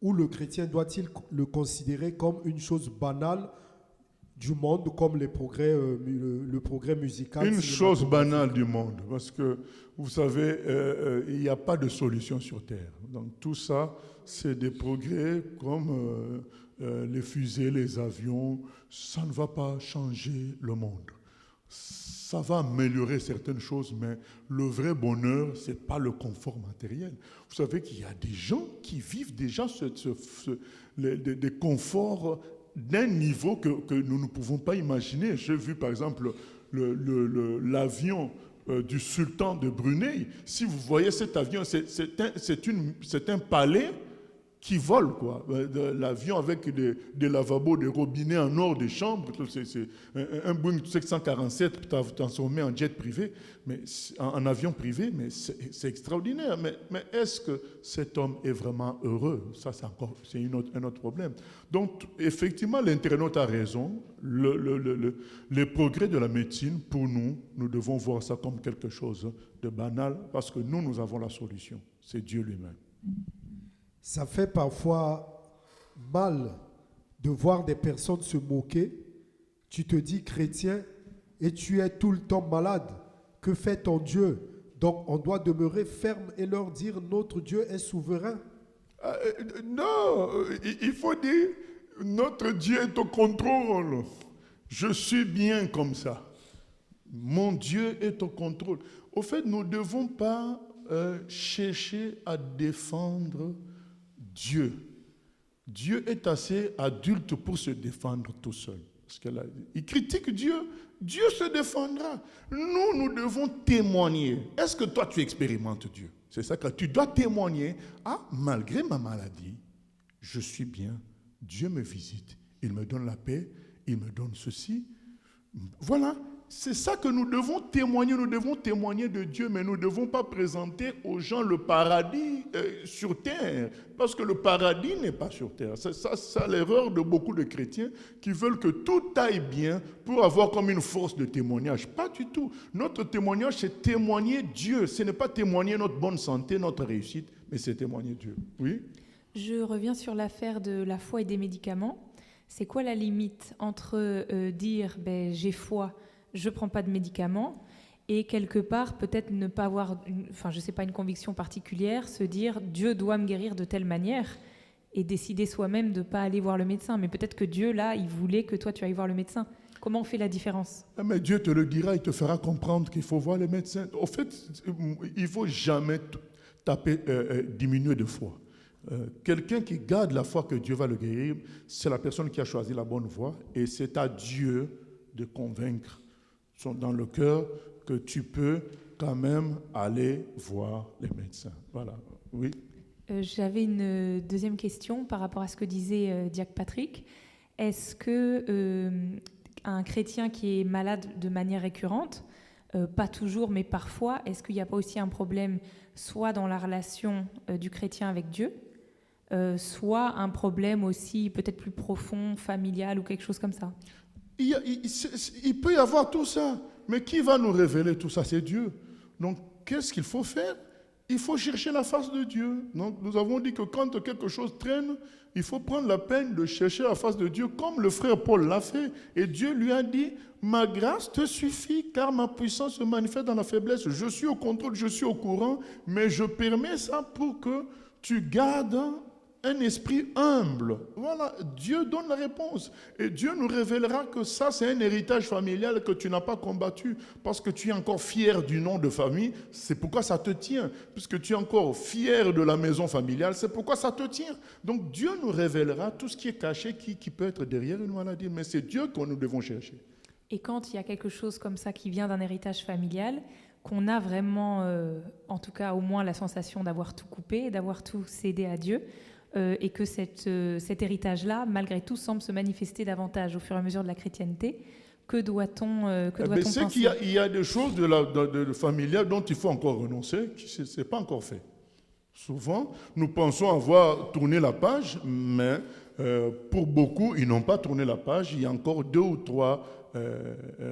Speaker 4: ou le chrétien doit-il le considérer comme une chose banale du monde, comme le progrès musical?
Speaker 3: Une chose banale du monde, parce que, vous savez, il n'y a pas de solution sur Terre. Donc tout ça, c'est des progrès comme les fusées, les avions. Ça ne va pas changer le monde. Ça va améliorer certaines choses, mais le vrai bonheur, ce n'est pas le confort matériel. Vous savez qu'il y a des gens qui vivent déjà des conforts d'un niveau que nous ne pouvons pas imaginer. J'ai vu par exemple l'avion du sultan de Brunei. Si vous voyez cet avion, c'est un palais qui vole, quoi. L'avion avec des lavabos, des robinets en or, des chambres. C'est un Boeing 747 transformé en jet privé, en avion privé, mais c'est extraordinaire. Mais est-ce que cet homme est vraiment heureux? Ça, c'est un autre problème. Donc, effectivement, l'internaute a raison. Les progrès de la médecine, pour nous devons voir ça comme quelque chose de banal, parce que nous avons la solution. C'est Dieu lui-même.
Speaker 4: Ça fait parfois mal de voir des personnes se moquer. Tu te dis chrétien et tu es tout le temps malade. Que fait ton Dieu? Donc on doit demeurer ferme et leur dire notre Dieu est souverain.
Speaker 3: Non, il faut dire notre Dieu est au contrôle. Je suis bien comme ça. Mon Dieu est au contrôle. Au fait, nous ne devons pas chercher à défendre Dieu. Dieu est assez adulte pour se défendre tout seul. Parce il critique Dieu, Dieu se défendra. Nous devons témoigner. Est-ce que toi, tu expérimentes Dieu? C'est ça que tu dois témoigner. Ah, malgré ma maladie, je suis bien. Dieu me visite. Il me donne la paix. Il me donne ceci. Voilà. C'est ça que nous devons témoigner. Nous devons témoigner de Dieu, mais nous ne devons pas présenter aux gens le paradis sur terre, parce que le paradis n'est pas sur terre. C'est l'erreur de beaucoup de chrétiens qui veulent que tout aille bien pour avoir comme une force de témoignage. Pas du tout. Notre témoignage, c'est témoigner Dieu. Ce n'est pas témoigner notre bonne santé, notre réussite, mais c'est témoigner Dieu. Oui?
Speaker 1: Je reviens sur l'affaire de la foi et des médicaments. C'est quoi la limite entre dire j'ai foi, je ne prends pas de médicaments, et quelque part, peut-être ne pas avoir, une conviction particulière, se dire Dieu doit me guérir de telle manière, et décider soi-même de ne pas aller voir le médecin. Mais peut-être que Dieu, là, il voulait que toi, tu ailles voir le médecin. Comment on fait la différence?
Speaker 3: Mais Dieu te le dira, il te fera comprendre qu'il faut voir le médecin. En fait, il ne faut jamais diminuer de foi. Quelqu'un qui garde la foi que Dieu va le guérir, c'est la personne qui a choisi la bonne voie et c'est à Dieu de convaincre dans le cœur que tu peux quand même aller voir les médecins. Voilà, oui.
Speaker 1: J'avais une deuxième question par rapport à ce que disait Diacre Patrick. Est-ce que un chrétien qui est malade de manière récurrente, pas toujours mais parfois, est-ce qu'il n'y a pas aussi un problème soit dans la relation du chrétien avec Dieu, soit un problème aussi peut-être plus profond, familial ou quelque chose comme ça?
Speaker 3: Il peut y avoir tout ça, mais qui va nous révéler tout ça? C'est Dieu. Donc, qu'est-ce qu'il faut faire? Il faut chercher la face de Dieu. Donc, nous avons dit que quand quelque chose traîne, il faut prendre la peine de chercher la face de Dieu, comme le frère Paul l'a fait. Et Dieu lui a dit, ma grâce te suffit, car ma puissance se manifeste dans la faiblesse. Je suis au contrôle, je suis au courant, mais je permets ça pour que tu gardes un esprit humble. Voilà, Dieu donne la réponse. Et Dieu nous révélera que ça, c'est un héritage familial que tu n'as pas combattu parce que tu es encore fier du nom de famille. C'est pourquoi ça te tient. Puisque tu es encore fier de la maison familiale, c'est pourquoi ça te tient. Donc Dieu nous révélera tout ce qui est caché, qui peut être derrière une maladie. Mais c'est Dieu que nous devons chercher.
Speaker 1: Et quand il y a quelque chose comme ça qui vient d'un héritage familial, qu'on a vraiment, en tout cas au moins la sensation d'avoir tout coupé, d'avoir tout cédé à Dieu, et que cet héritage-là, malgré tout, semble se manifester davantage au fur et à mesure de la chrétienté. Que doit-on penser?
Speaker 3: C'est qu'il y a des choses de familiales dont il faut encore renoncer, ce n'est pas encore fait. Souvent, nous pensons avoir tourné la page, mais pour beaucoup, ils n'ont pas tourné la page. Il y a encore 2 ou 3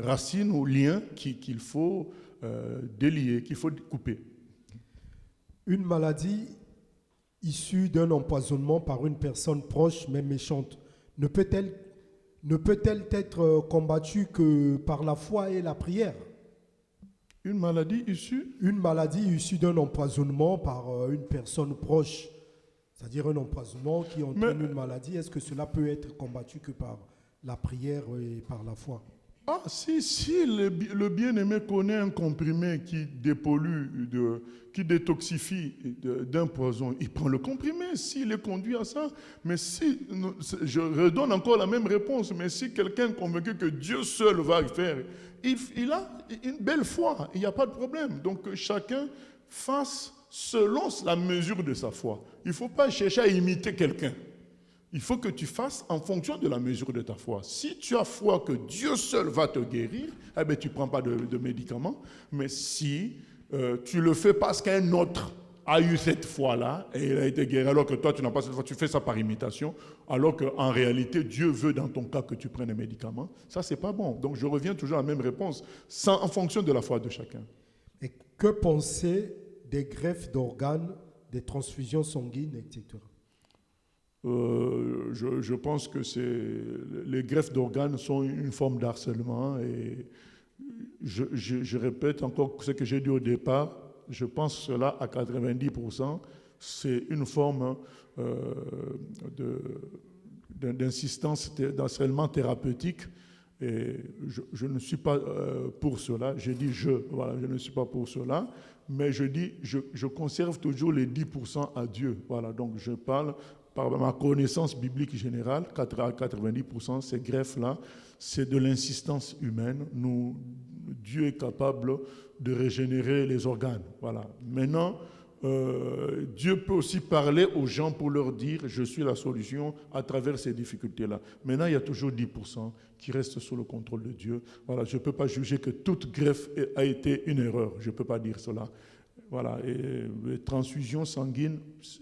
Speaker 3: racines ou liens qu'il faut délier, qu'il faut couper.
Speaker 4: Une maladie issue d'un empoisonnement par une personne proche mais méchante ne peut-elle être combattue que par la foi et la prière?
Speaker 3: Une maladie issue?
Speaker 4: Une maladie issue d'un empoisonnement par une personne proche, c'est-à-dire un empoisonnement qui entraîne une maladie, est-ce que cela peut être combattu que par la prière et par la foi?
Speaker 3: Ah, si le bien-aimé connaît un comprimé qui dépollue, qui détoxifie d'un poison, il prend le comprimé s'il est conduit à ça. Mais si, je redonne encore la même réponse, mais si quelqu'un est convaincu que Dieu seul va le faire, il a une belle foi, il n'y a pas de problème. Donc que chacun fasse selon la mesure de sa foi. Il ne faut pas chercher à imiter quelqu'un. Il faut que tu fasses en fonction de la mesure de ta foi. Si tu as foi que Dieu seul va te guérir, eh bien, tu ne prends pas de médicaments. Mais si tu le fais parce qu'un autre a eu cette foi-là et il a été guéri, alors que toi, tu n'as pas cette foi, tu fais ça par imitation, alors qu'en réalité, Dieu veut dans ton cas que tu prennes des médicaments, ça, ce n'est pas bon. Donc, je reviens toujours à la même réponse, en fonction de la foi de chacun.
Speaker 4: Et que penser des greffes d'organes, des transfusions sanguines, etc.?
Speaker 3: Je pense que les greffes d'organes sont une forme d'harcèlement et je répète encore ce que j'ai dit au départ, je pense cela à 90%, c'est une forme d'insistance d'harcèlement thérapeutique et je ne suis pas pour cela, j'ai dit je ne suis pas pour cela, mais je dis je conserve toujours les 10% à Dieu, voilà, donc je parle par ma connaissance biblique générale, 90%, ces greffes-là, c'est de l'insistance humaine. Dieu est capable de régénérer les organes. Voilà. Maintenant, Dieu peut aussi parler aux gens pour leur dire « je suis la solution à travers ces difficultés-là ». Maintenant, il y a toujours 10% qui restent sous le contrôle de Dieu. Voilà, je ne peux pas juger que toute greffe a été une erreur. Je ne peux pas dire cela. Voilà. Et les transfusions sanguines,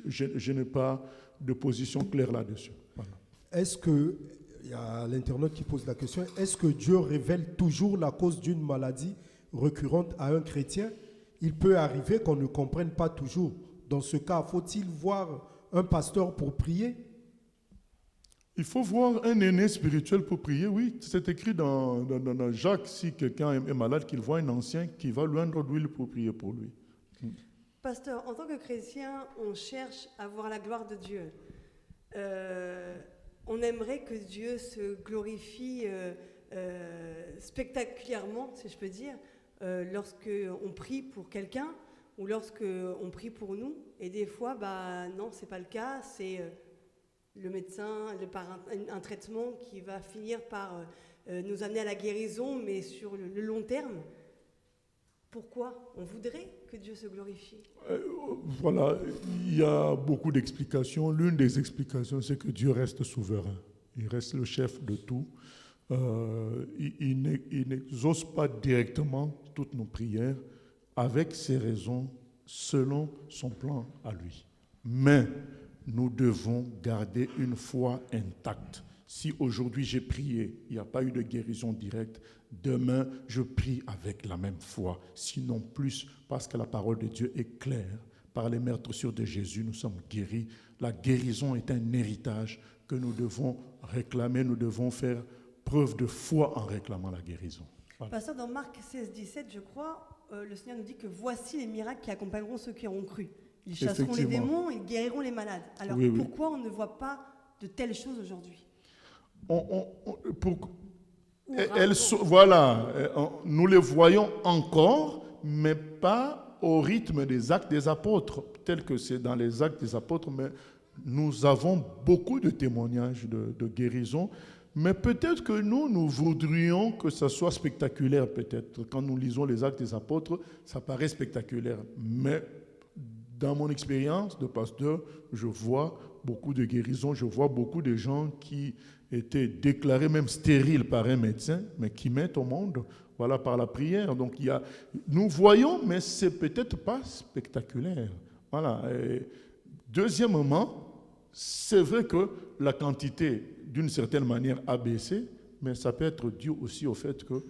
Speaker 3: je n'ai pas de position claire là-dessus. Voilà.
Speaker 4: Est-ce que, il y a l'internaute qui pose la question, est-ce que Dieu révèle toujours la cause d'une maladie récurrente à un chrétien? Il peut arriver qu'on ne comprenne pas toujours. Dans ce cas, faut-il voir un pasteur pour prier?
Speaker 3: Il faut voir un aîné spirituel pour prier, oui. C'est écrit dans Jacques, si quelqu'un est malade, qu'il voit un ancien qui va lui rendre l'huile pour prier pour lui.
Speaker 2: Pasteur, en tant que chrétien, on cherche à voir la gloire de Dieu. On aimerait que Dieu se glorifie spectaculairement, si je peux dire, lorsqu'on prie pour quelqu'un. ou lorsque on prie pour nous, et des fois, non, c'est pas le cas, c'est le médecin, par un traitement qui va finir par nous amener à la guérison, mais sur le long terme. Pourquoi on voudrait que Dieu se glorifie?
Speaker 3: Voilà, il y a beaucoup d'explications. L'une des explications, c'est que Dieu reste souverain. Il reste le chef de tout. Il n'exauce pas directement toutes nos prières avec ses raisons, selon son plan à lui. Mais nous devons garder une foi intacte. Si aujourd'hui j'ai prié, il n'y a pas eu de guérison directe, demain je prie avec la même foi, sinon plus, parce que la parole de Dieu est claire. Par les meurtrissures de Jésus, nous sommes guéris. La guérison est un héritage que nous devons réclamer, nous devons faire preuve de foi en réclamant la guérison. Voilà.
Speaker 2: Pasteur, dans Marc 16, 17, je crois, le Seigneur nous dit que voici les miracles qui accompagneront ceux qui auront cru. Ils chasseront les démons, ils guériront les malades. Alors pourquoi on ne voit pas de telles choses aujourd'hui?
Speaker 3: Nous les voyons encore, mais pas au rythme des actes des apôtres, tel que c'est dans les actes des apôtres, mais nous avons beaucoup de témoignages de guérison, mais peut-être que nous voudrions que ça soit spectaculaire, peut-être. Quand nous lisons les actes des apôtres, ça paraît spectaculaire, mais dans mon expérience de pasteur, je vois beaucoup de guérisons, je vois beaucoup de gens qui étaient déclarés même stériles par un médecin, mais qui mettent au monde, voilà, par la prière. Donc nous voyons, mais c'est peut-être pas spectaculaire. Voilà. Et deuxièmement, c'est vrai que la quantité, d'une certaine manière, a baissé, mais ça peut être dû aussi au fait que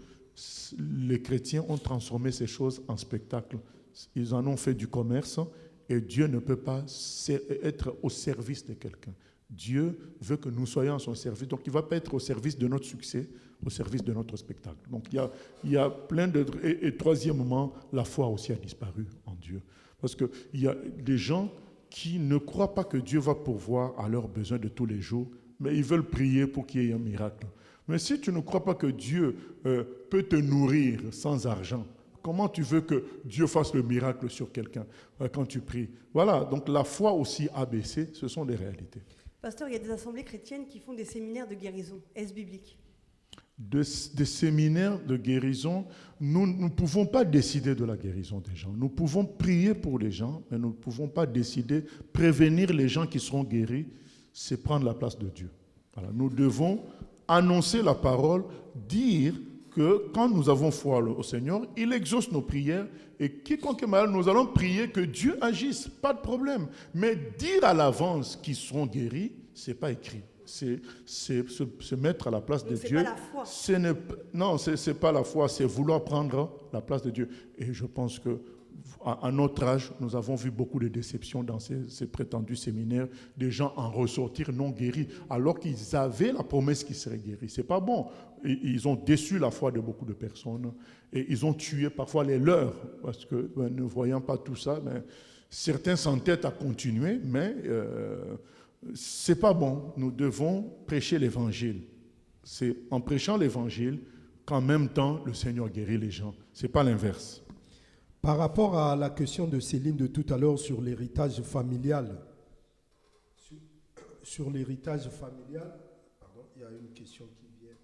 Speaker 3: les chrétiens ont transformé ces choses en spectacle. Ils en ont fait du commerce, et Dieu ne peut pas être au service de quelqu'un. Dieu veut que nous soyons à son service. Donc, il ne va pas être au service de notre succès, au service de notre spectacle. Donc, il y a plein de... Et troisièmement, la foi aussi a disparu en Dieu. Parce qu'il y a des gens qui ne croient pas que Dieu va pourvoir à leurs besoins de tous les jours, mais ils veulent prier pour qu'il y ait un miracle. Mais si tu ne crois pas que Dieu peut te nourrir sans argent, comment tu veux que Dieu fasse le miracle sur quelqu'un quand tu pries? Voilà, donc la foi aussi a baissé, ce sont des réalités.
Speaker 2: Pasteur, il y a des assemblées chrétiennes qui font des séminaires de guérison. Est-ce biblique?
Speaker 3: Des séminaires de guérison, nous ne pouvons pas décider de la guérison des gens. Nous pouvons prier pour les gens, mais nous ne pouvons pas décider, prévenir les gens qui seront guéris, c'est prendre la place de Dieu. Voilà, nous devons annoncer la parole, dire que quand nous avons foi au Seigneur, il exauce nos prières et quiconque est malade, nous allons prier que Dieu agisse, pas de problème. Mais dire à l'avance qu'ils seront guéris, ce n'est pas écrit. C'est se mettre à la place de Dieu.
Speaker 2: C'est pas la foi.
Speaker 3: Non, ce n'est pas la foi, c'est vouloir prendre la place de Dieu. Et je pense que à notre âge, nous avons vu beaucoup de déceptions dans ces prétendus séminaires, des gens en ressortir non guéris, alors qu'ils avaient la promesse qu'ils seraient guéris. Ce n'est pas bon. Ils ont déçu la foi de beaucoup de personnes et ils ont tué parfois les leurs, parce que ne voyant pas tout ça, certains s'entêtent à continuer, mais ce n'est pas bon. Nous devons prêcher l'évangile. C'est en prêchant l'évangile qu'en même temps, le Seigneur guérit les gens. Ce n'est pas l'inverse.
Speaker 4: Par rapport à la question de Céline de tout à l'heure sur l'héritage familial, sur l'héritage familial, pardon, il y a une question qui vient.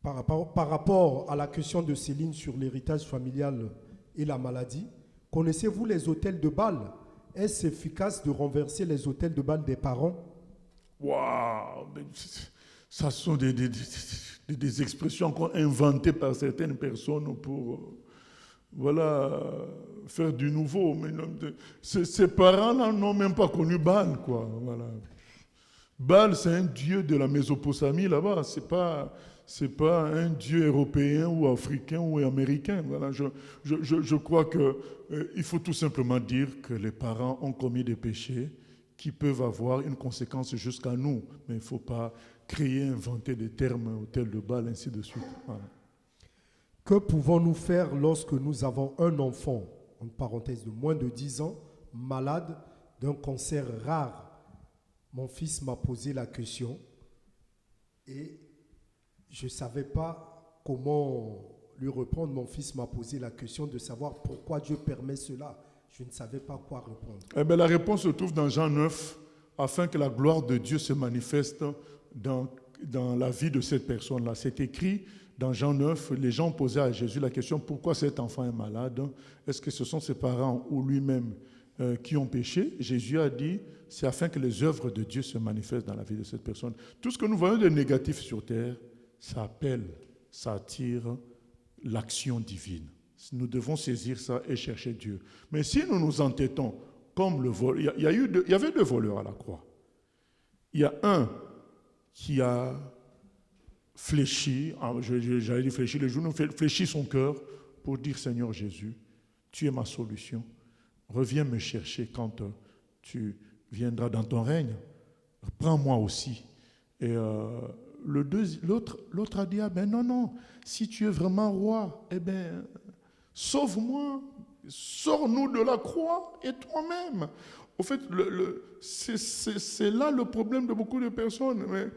Speaker 4: Par rapport à la question de Céline sur l'héritage familial et la maladie, connaissez-vous les autels de Baal? Est-ce efficace de renverser les autels de Baal des parents?
Speaker 3: Waouh, ça sont des expressions encore inventées par certaines personnes pour faire du nouveau. Mais non, ces parents-là n'ont même pas connu Baal, quoi. Voilà. Baal, c'est un dieu de la Mésopotamie là-bas. C'est pas un dieu européen ou africain ou américain. Voilà. Je crois qu'il faut tout simplement dire que les parents ont commis des péchés qui peuvent avoir une conséquence jusqu'à nous. Mais il ne faut pas créer, inventer des termes, hôtel de Baal, ainsi de suite. Voilà.
Speaker 4: Que pouvons-nous faire lorsque nous avons un enfant, en parenthèse de moins de 10 ans, malade d'un cancer rare? Mon fils m'a posé la question et je ne savais pas comment lui répondre, mon fils m'a posé la question de savoir pourquoi Dieu permet cela. Je ne savais pas quoi répondre.
Speaker 3: Eh bien, la réponse se trouve dans Jean 9, afin que la gloire de Dieu se manifeste dans la vie de cette personne-là. C'est écrit dans Jean 9, les gens posaient à Jésus la question, pourquoi cet enfant est malade? Est-ce que ce sont ses parents ou lui-même qui ont péché? Jésus a dit, c'est afin que les œuvres de Dieu se manifestent dans la vie de cette personne. Tout ce que nous voyons de négatif sur terre, ça appelle, ça attire l'action divine. Nous devons saisir ça et chercher Dieu. Mais si nous nous entêtons, comme le vol, il y avait 2 voleurs à la croix. Il y a un qui a fléchi, j'allais dire fléchi les genoux, fléchi son cœur pour dire, Seigneur Jésus, tu es ma solution. Reviens me chercher quand tu viendras dans ton règne. Prends-moi aussi. Et l'autre a dit, ah ben non, si tu es vraiment roi, eh ben, sauve-moi, sors-nous de la croix et toi-même. Au fait, c'est là le problème de beaucoup de personnes. Mais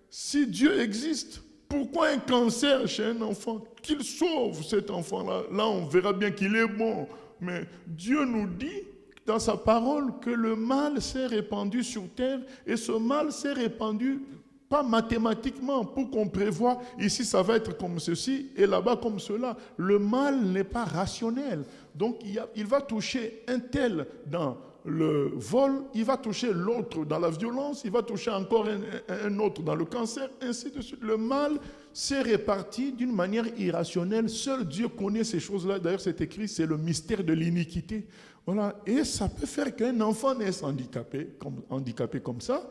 Speaker 3: si Dieu existe, pourquoi un cancer chez un enfant? Qu'il sauve cet enfant-là. Là, on verra bien qu'il est bon. Mais Dieu nous dit dans sa parole que le mal s'est répandu sur terre et ce mal s'est répandu pas mathématiquement pour qu'on prévoie ici ça va être comme ceci et là-bas comme cela. Le mal n'est pas rationnel. Donc il va toucher un tel dans le vol, il va toucher l'autre dans la violence, il va toucher encore un autre dans le cancer, ainsi de suite. Le mal s'est réparti d'une manière irrationnelle. Seul Dieu connaît ces choses-là. D'ailleurs, c'est écrit, c'est le mystère de l'iniquité. Voilà. Et ça peut faire qu'un enfant naisse handicapé comme ça.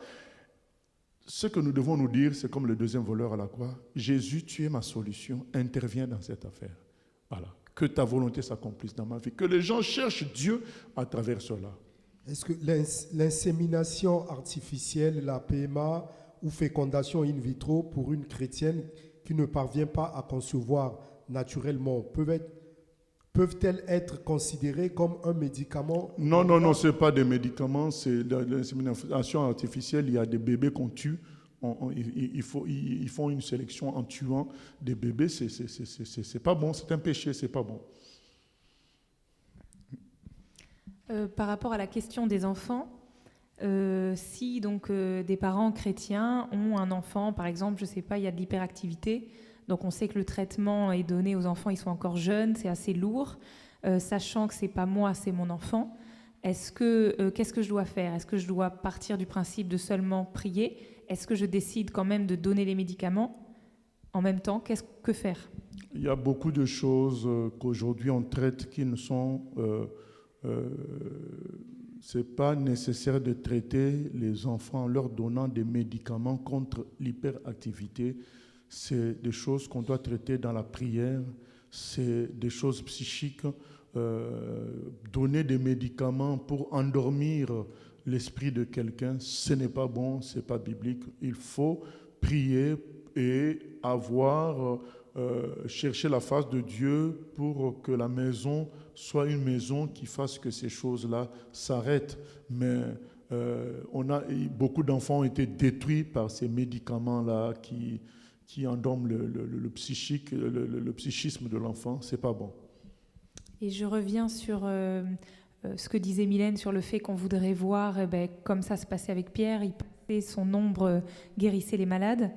Speaker 3: Ce que nous devons nous dire, c'est comme le deuxième voleur à la croix. Jésus, tu es ma solution, interviens dans cette affaire. Voilà. Que ta volonté s'accomplisse dans ma vie. Que les gens cherchent Dieu à travers cela.
Speaker 4: Est-ce que l'insémination artificielle, la PMA ou fécondation in vitro pour une chrétienne qui ne parvient pas à concevoir naturellement peuvent-elles être considérées comme un médicament?
Speaker 3: Non, ce n'est pas des médicaments, c'est de l'insémination artificielle. Il y a des bébés qu'on tue. Ils font une sélection en tuant des bébés. C'est pas bon, c'est un péché, c'est pas bon.
Speaker 1: Par rapport à la question des enfants, si donc des parents chrétiens ont un enfant, par exemple, je ne sais pas, il y a de l'hyperactivité, donc on sait que le traitement est donné aux enfants, ils sont encore jeunes, c'est assez lourd, sachant que ce n'est pas moi, c'est mon enfant, qu'est-ce que je dois faire? Est-ce que je dois partir du principe de seulement prier? Est-ce que je décide quand même de donner les médicaments en même temps? Que faire?
Speaker 3: Il y a beaucoup de choses qu'aujourd'hui on traite qui ne sont... ce n'est pas nécessaire de traiter les enfants en leur donnant des médicaments contre l'hyperactivité. C'est des choses qu'on doit traiter dans la prière, c'est des choses psychiques. Donner des médicaments pour endormir l'esprit de quelqu'un, ce n'est pas bon, ce n'est pas biblique. Il faut prier et chercher la face de Dieu pour que la maison soit une maison qui fasse que ces choses-là s'arrêtent. Mais beaucoup d'enfants ont été détruits par ces médicaments-là qui endorment le psychisme de l'enfant. Ce n'est pas bon.
Speaker 1: Et je reviens sur ce que disait Mylène sur le fait qu'on voudrait voir, comme ça se passait avec Pierre, il passait son ombre, guérissait les malades.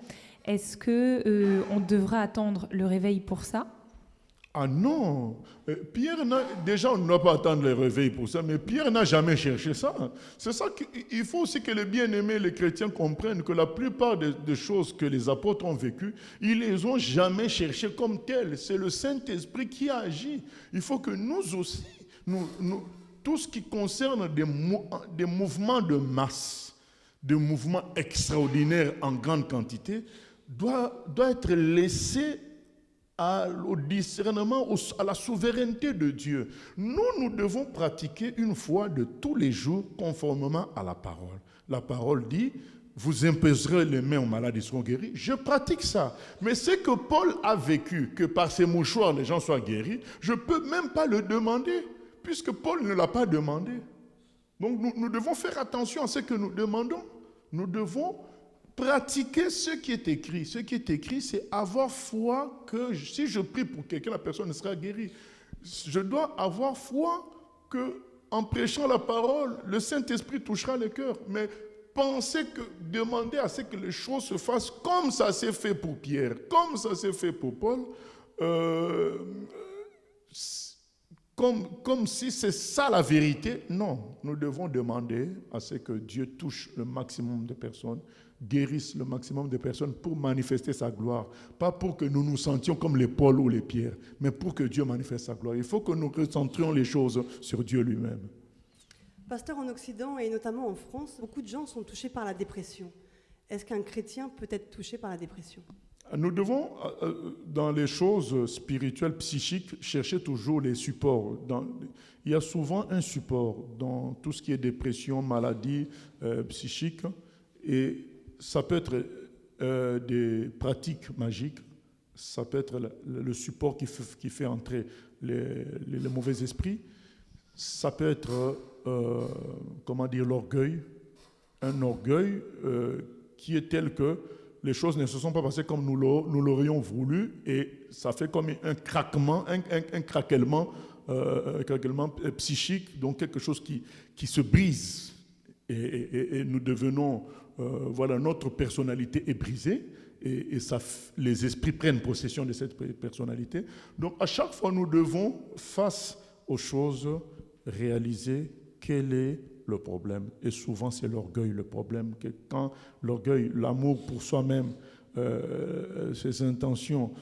Speaker 1: Est-ce qu'on devra attendre le réveil pour ça?
Speaker 3: Ah non, déjà on ne doit pas attendre le réveil pour ça, mais Pierre n'a jamais cherché ça. C'est ça qu'il faut aussi que les bien-aimés, les chrétiens comprennent que la plupart des choses que les apôtres ont vécues, ils les ont jamais cherchées comme telles. C'est le Saint-Esprit qui a agi. Il faut que nous aussi, tout ce qui concerne des mouvements de masse, des mouvements extraordinaires en grande quantité, doit être laissé au discernement, à la souveraineté de Dieu. Nous devons pratiquer une foi de tous les jours conformément à la parole. La parole dit, vous imposerez les mains aux malades, ils seront guéris. Je pratique ça. Mais ce que Paul a vécu, que par ses mouchoirs les gens soient guéris, je ne peux même pas le demander, puisque Paul ne l'a pas demandé. Donc nous devons faire attention à ce que nous demandons. Nous devons pratiquer ce qui est écrit. Ce qui est écrit, c'est avoir foi que si je prie pour quelqu'un, la personne sera guérie. Je dois avoir foi que en prêchant la parole, le Saint-Esprit touchera le cœur. Mais demander à ce que les choses se fassent comme ça s'est fait pour Pierre, comme ça s'est fait pour Paul, comme si c'est ça la vérité. Non, nous devons demander à ce que Dieu touche le maximum de personnes, guérisse le maximum de personnes pour manifester sa gloire. Pas pour que nous nous sentions comme les Paul ou les Pierre, mais pour que Dieu manifeste sa gloire. Il faut que nous recentrions les choses sur Dieu lui-même.
Speaker 2: Pasteur, en Occident et notamment en France, beaucoup de gens sont touchés par la dépression. Est-ce qu'un chrétien peut être touché par la dépression ?
Speaker 3: Nous devons, dans les choses spirituelles, psychiques, chercher toujours les supports. Il y a souvent un support dans tout ce qui est dépression, maladie psychique, et ça peut être des pratiques magiques, ça peut être le support qui fait entrer les mauvais esprits, ça peut être l'orgueil, un orgueil qui est tel que les choses ne se sont pas passées comme nous l'aurions voulu, et ça fait comme un craquement, un craquellement psychique, donc quelque chose qui se brise, et nous devenons, notre personnalité est brisée, et ça, les esprits prennent possession de cette personnalité. Donc à chaque fois, nous devons, face aux choses, réaliser quel est le problème. Et souvent, c'est l'orgueil le problème. Que quand l'orgueil, l'amour pour soi-même, ses intentions,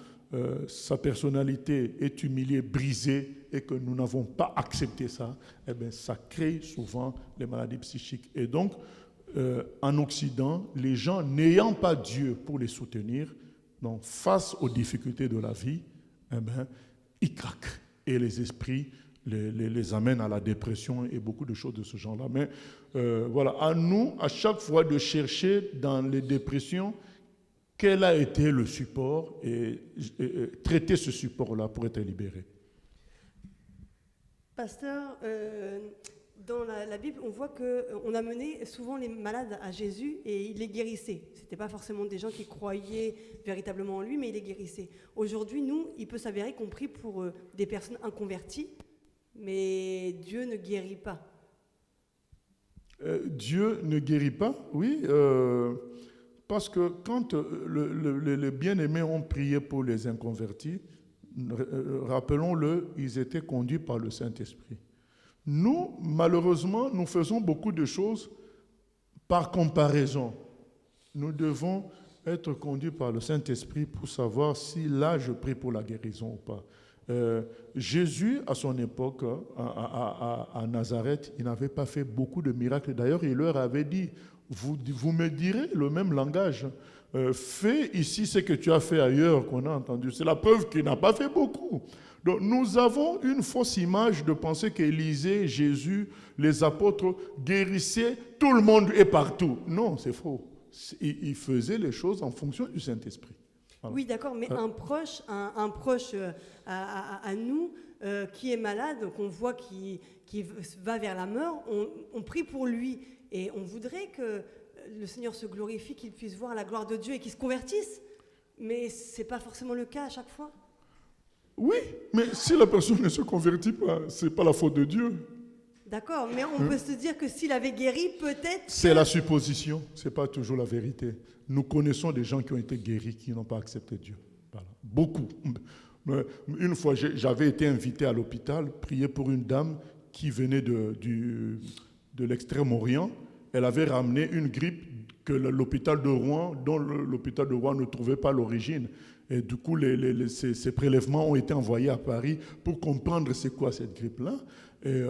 Speaker 3: sa personnalité est humiliée, brisée, et que nous n'avons pas accepté ça, eh bien, ça crée souvent les maladies psychiques. Et donc, en Occident, les gens n'ayant pas Dieu pour les soutenir, donc face aux difficultés de la vie, eh bien, ils craquent. Et les esprits les amène à la dépression et beaucoup de choses de ce genre-là. Mais à nous, à chaque fois, de chercher dans les dépressions quel a été le support et traiter ce support-là pour être libéré.
Speaker 2: Pasteur, dans la Bible, on voit qu'on amenait souvent les malades à Jésus et il les guérissait. Ce n'étaient pas forcément des gens qui croyaient véritablement en lui, mais il les guérissait. Aujourd'hui, nous, il peut s'avérer qu'on prie pour des personnes inconverties, mais Dieu ne guérit pas.
Speaker 3: Dieu ne guérit pas, oui, parce que quand les bien-aimés ont prié pour les inconvertis, rappelons-le, ils étaient conduits par le Saint-Esprit. Nous, malheureusement, nous faisons beaucoup de choses par comparaison. Nous devons être conduits par le Saint-Esprit pour savoir si là, je prie pour la guérison ou pas. Jésus, à son époque, à Nazareth, il n'avait pas fait beaucoup de miracles. D'ailleurs, il leur avait dit, vous me direz le même langage. Fais ici ce que tu as fait ailleurs, qu'on a entendu. C'est la preuve qu'il n'a pas fait beaucoup. Donc, nous avons une fausse image de penser qu'Élisée, Jésus, les apôtres guérissaient tout le monde et partout. Non, c'est faux. Ils faisaient les choses en fonction du Saint-Esprit. Voilà.
Speaker 2: Oui, d'accord, mais un proche à nous qui est malade, qu'on voit qui va vers la mort, on prie pour lui et on voudrait que le Seigneur se glorifie, qu'il puisse voir la gloire de Dieu et qu'il se convertisse. Mais ce n'est pas forcément le cas à chaque fois.
Speaker 3: Oui, mais si la personne ne se convertit pas, ce n'est pas la faute de Dieu.
Speaker 2: D'accord, mais on peut se dire que s'il avait guéri, peut-être...
Speaker 3: C'est la supposition, ce n'est pas toujours la vérité. Nous connaissons des gens qui ont été guéris, qui n'ont pas accepté Dieu. Voilà. Beaucoup. Une fois, j'avais été invité à l'hôpital, prier pour une dame qui venait de l'Extrême-Orient. Elle avait ramené une grippe que l'hôpital de Rouen, dont l'hôpital de Rouen ne trouvait pas l'origine. Et du coup, ces prélèvements ont été envoyés à Paris pour comprendre c'est quoi cette grippe-là. Et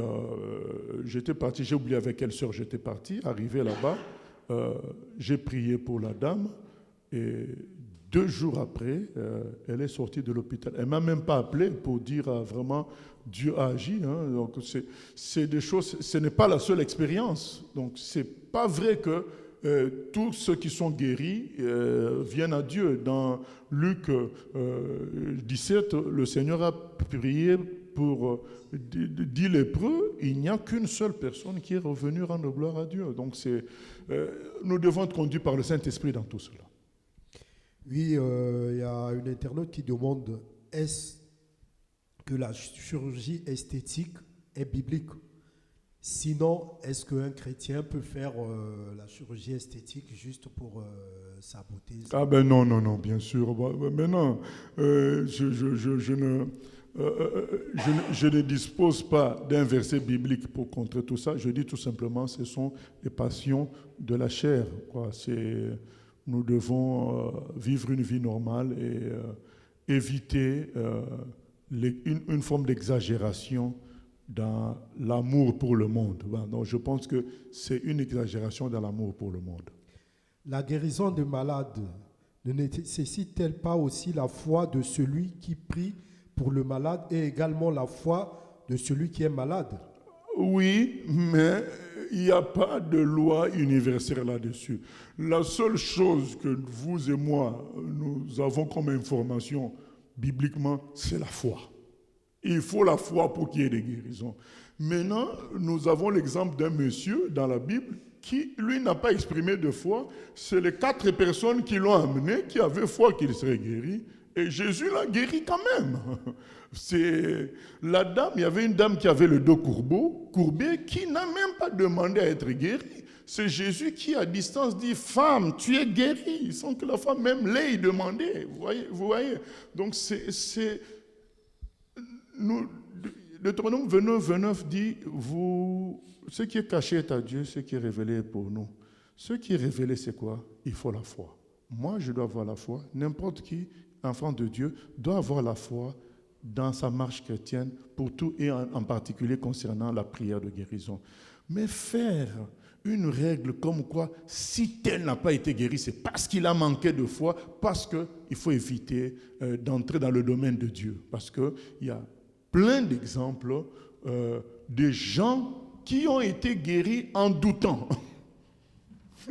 Speaker 3: j'étais parti, j'ai oublié avec quelle sœur j'étais parti. Arrivé là-bas, j'ai prié pour la dame. Et 2 jours après, elle est sortie de l'hôpital. Elle ne m'a même pas appelé pour dire vraiment Dieu a agi. Hein. Donc c'est des choses, ce n'est pas la seule expérience. Donc ce n'est pas vrai que tous ceux qui sont guéris viennent à Dieu. Dans Luc 17, le Seigneur a prié pour 10 lépreux, il n'y a qu'une seule personne qui est revenue rendre gloire à Dieu. Donc nous devons être conduits par le Saint-Esprit dans tout cela.
Speaker 4: Oui, il y a une internaute qui demande, est-ce que la chirurgie esthétique est biblique? Sinon, est-ce qu'un chrétien peut faire la chirurgie esthétique juste pour sa beauté?
Speaker 3: Ah ben non, bien sûr. Mais non, je ne dispose pas d'un verset biblique pour contrer tout ça. Je dis tout simplement, ce sont les passions de la chair, quoi. Nous devons vivre une vie normale et éviter une forme d'exagération dans l'amour pour le monde. Donc je pense que c'est une exagération dans l'amour pour le monde.
Speaker 4: La guérison de malades ne nécessite-t-elle pas aussi la foi de celui qui prie pour le malade et également la foi de celui qui est malade?
Speaker 3: Oui, mais il n'y a pas de loi universelle là-dessus. La seule chose que vous et moi, nous avons comme information bibliquement, c'est la foi. Il faut la foi pour qu'il y ait des guérisons. Maintenant, nous avons l'exemple d'un monsieur dans la Bible qui, lui, n'a pas exprimé de foi. C'est les 4 personnes qui l'ont amené, qui avaient foi qu'il serait guéri. Et Jésus l'a guéri quand même. La dame, il y avait une dame qui avait le dos courbé, qui n'a même pas demandé à être guérie. C'est Jésus qui, à distance, dit « Femme, tu es guérie », sans que la femme même l'ait demandé. Vous voyez. Donc, Deutéronome 29 dit « Ce qui est caché est à Dieu, ce qui est révélé est pour nous ». Ce qui est révélé, c'est quoi? Il faut la foi. Moi, je dois avoir la foi. N'importe qui, enfant de Dieu, doit avoir la foi dans sa marche chrétienne pour tout et en particulier concernant la prière de guérison. Mais faire une règle comme quoi, si tel n'a pas été guéri, c'est parce qu'il a manqué de foi, parce qu'il faut éviter d'entrer dans le domaine de Dieu. Parce qu'il y a plein d'exemples de gens qui ont été guéris en doutant.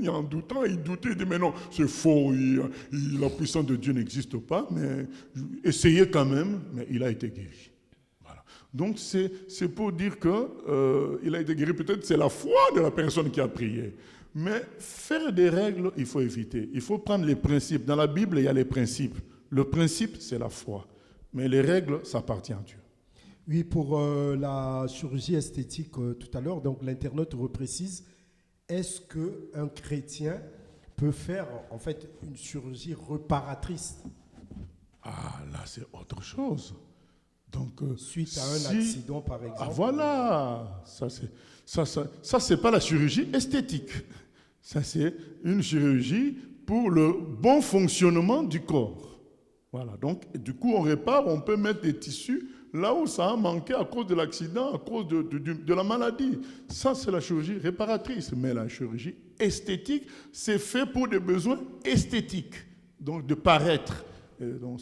Speaker 3: En doutant, il doutait, il dit mais non, c'est faux, la puissance de Dieu n'existe pas, mais essayez quand même, mais il a été guéri. Voilà. Donc c'est pour dire qu'il a été guéri, peut-être c'est la foi de la personne qui a prié. Mais faire des règles, il faut éviter. Il faut prendre les principes. Dans la Bible, il y a les principes. Le principe, c'est la foi. Mais les règles, ça appartient à Dieu.
Speaker 4: Oui, pour la chirurgie esthétique tout à l'heure, donc l'internaute reprécise, est-ce qu'un chrétien peut faire en fait une chirurgie réparatrice?
Speaker 3: Ah, là, c'est autre chose. Donc,
Speaker 4: suite à un accident, par exemple.
Speaker 3: Ah, voilà. Ça c'est pas la chirurgie esthétique. Ça, c'est une chirurgie pour le bon fonctionnement du corps. Voilà. Donc, du coup, on répare, on peut mettre des tissus là où ça a manqué à cause de l'accident, à cause de la maladie. Ça, c'est la chirurgie réparatrice. Mais la chirurgie esthétique, c'est fait pour des besoins esthétiques. Donc, de paraître. Et donc,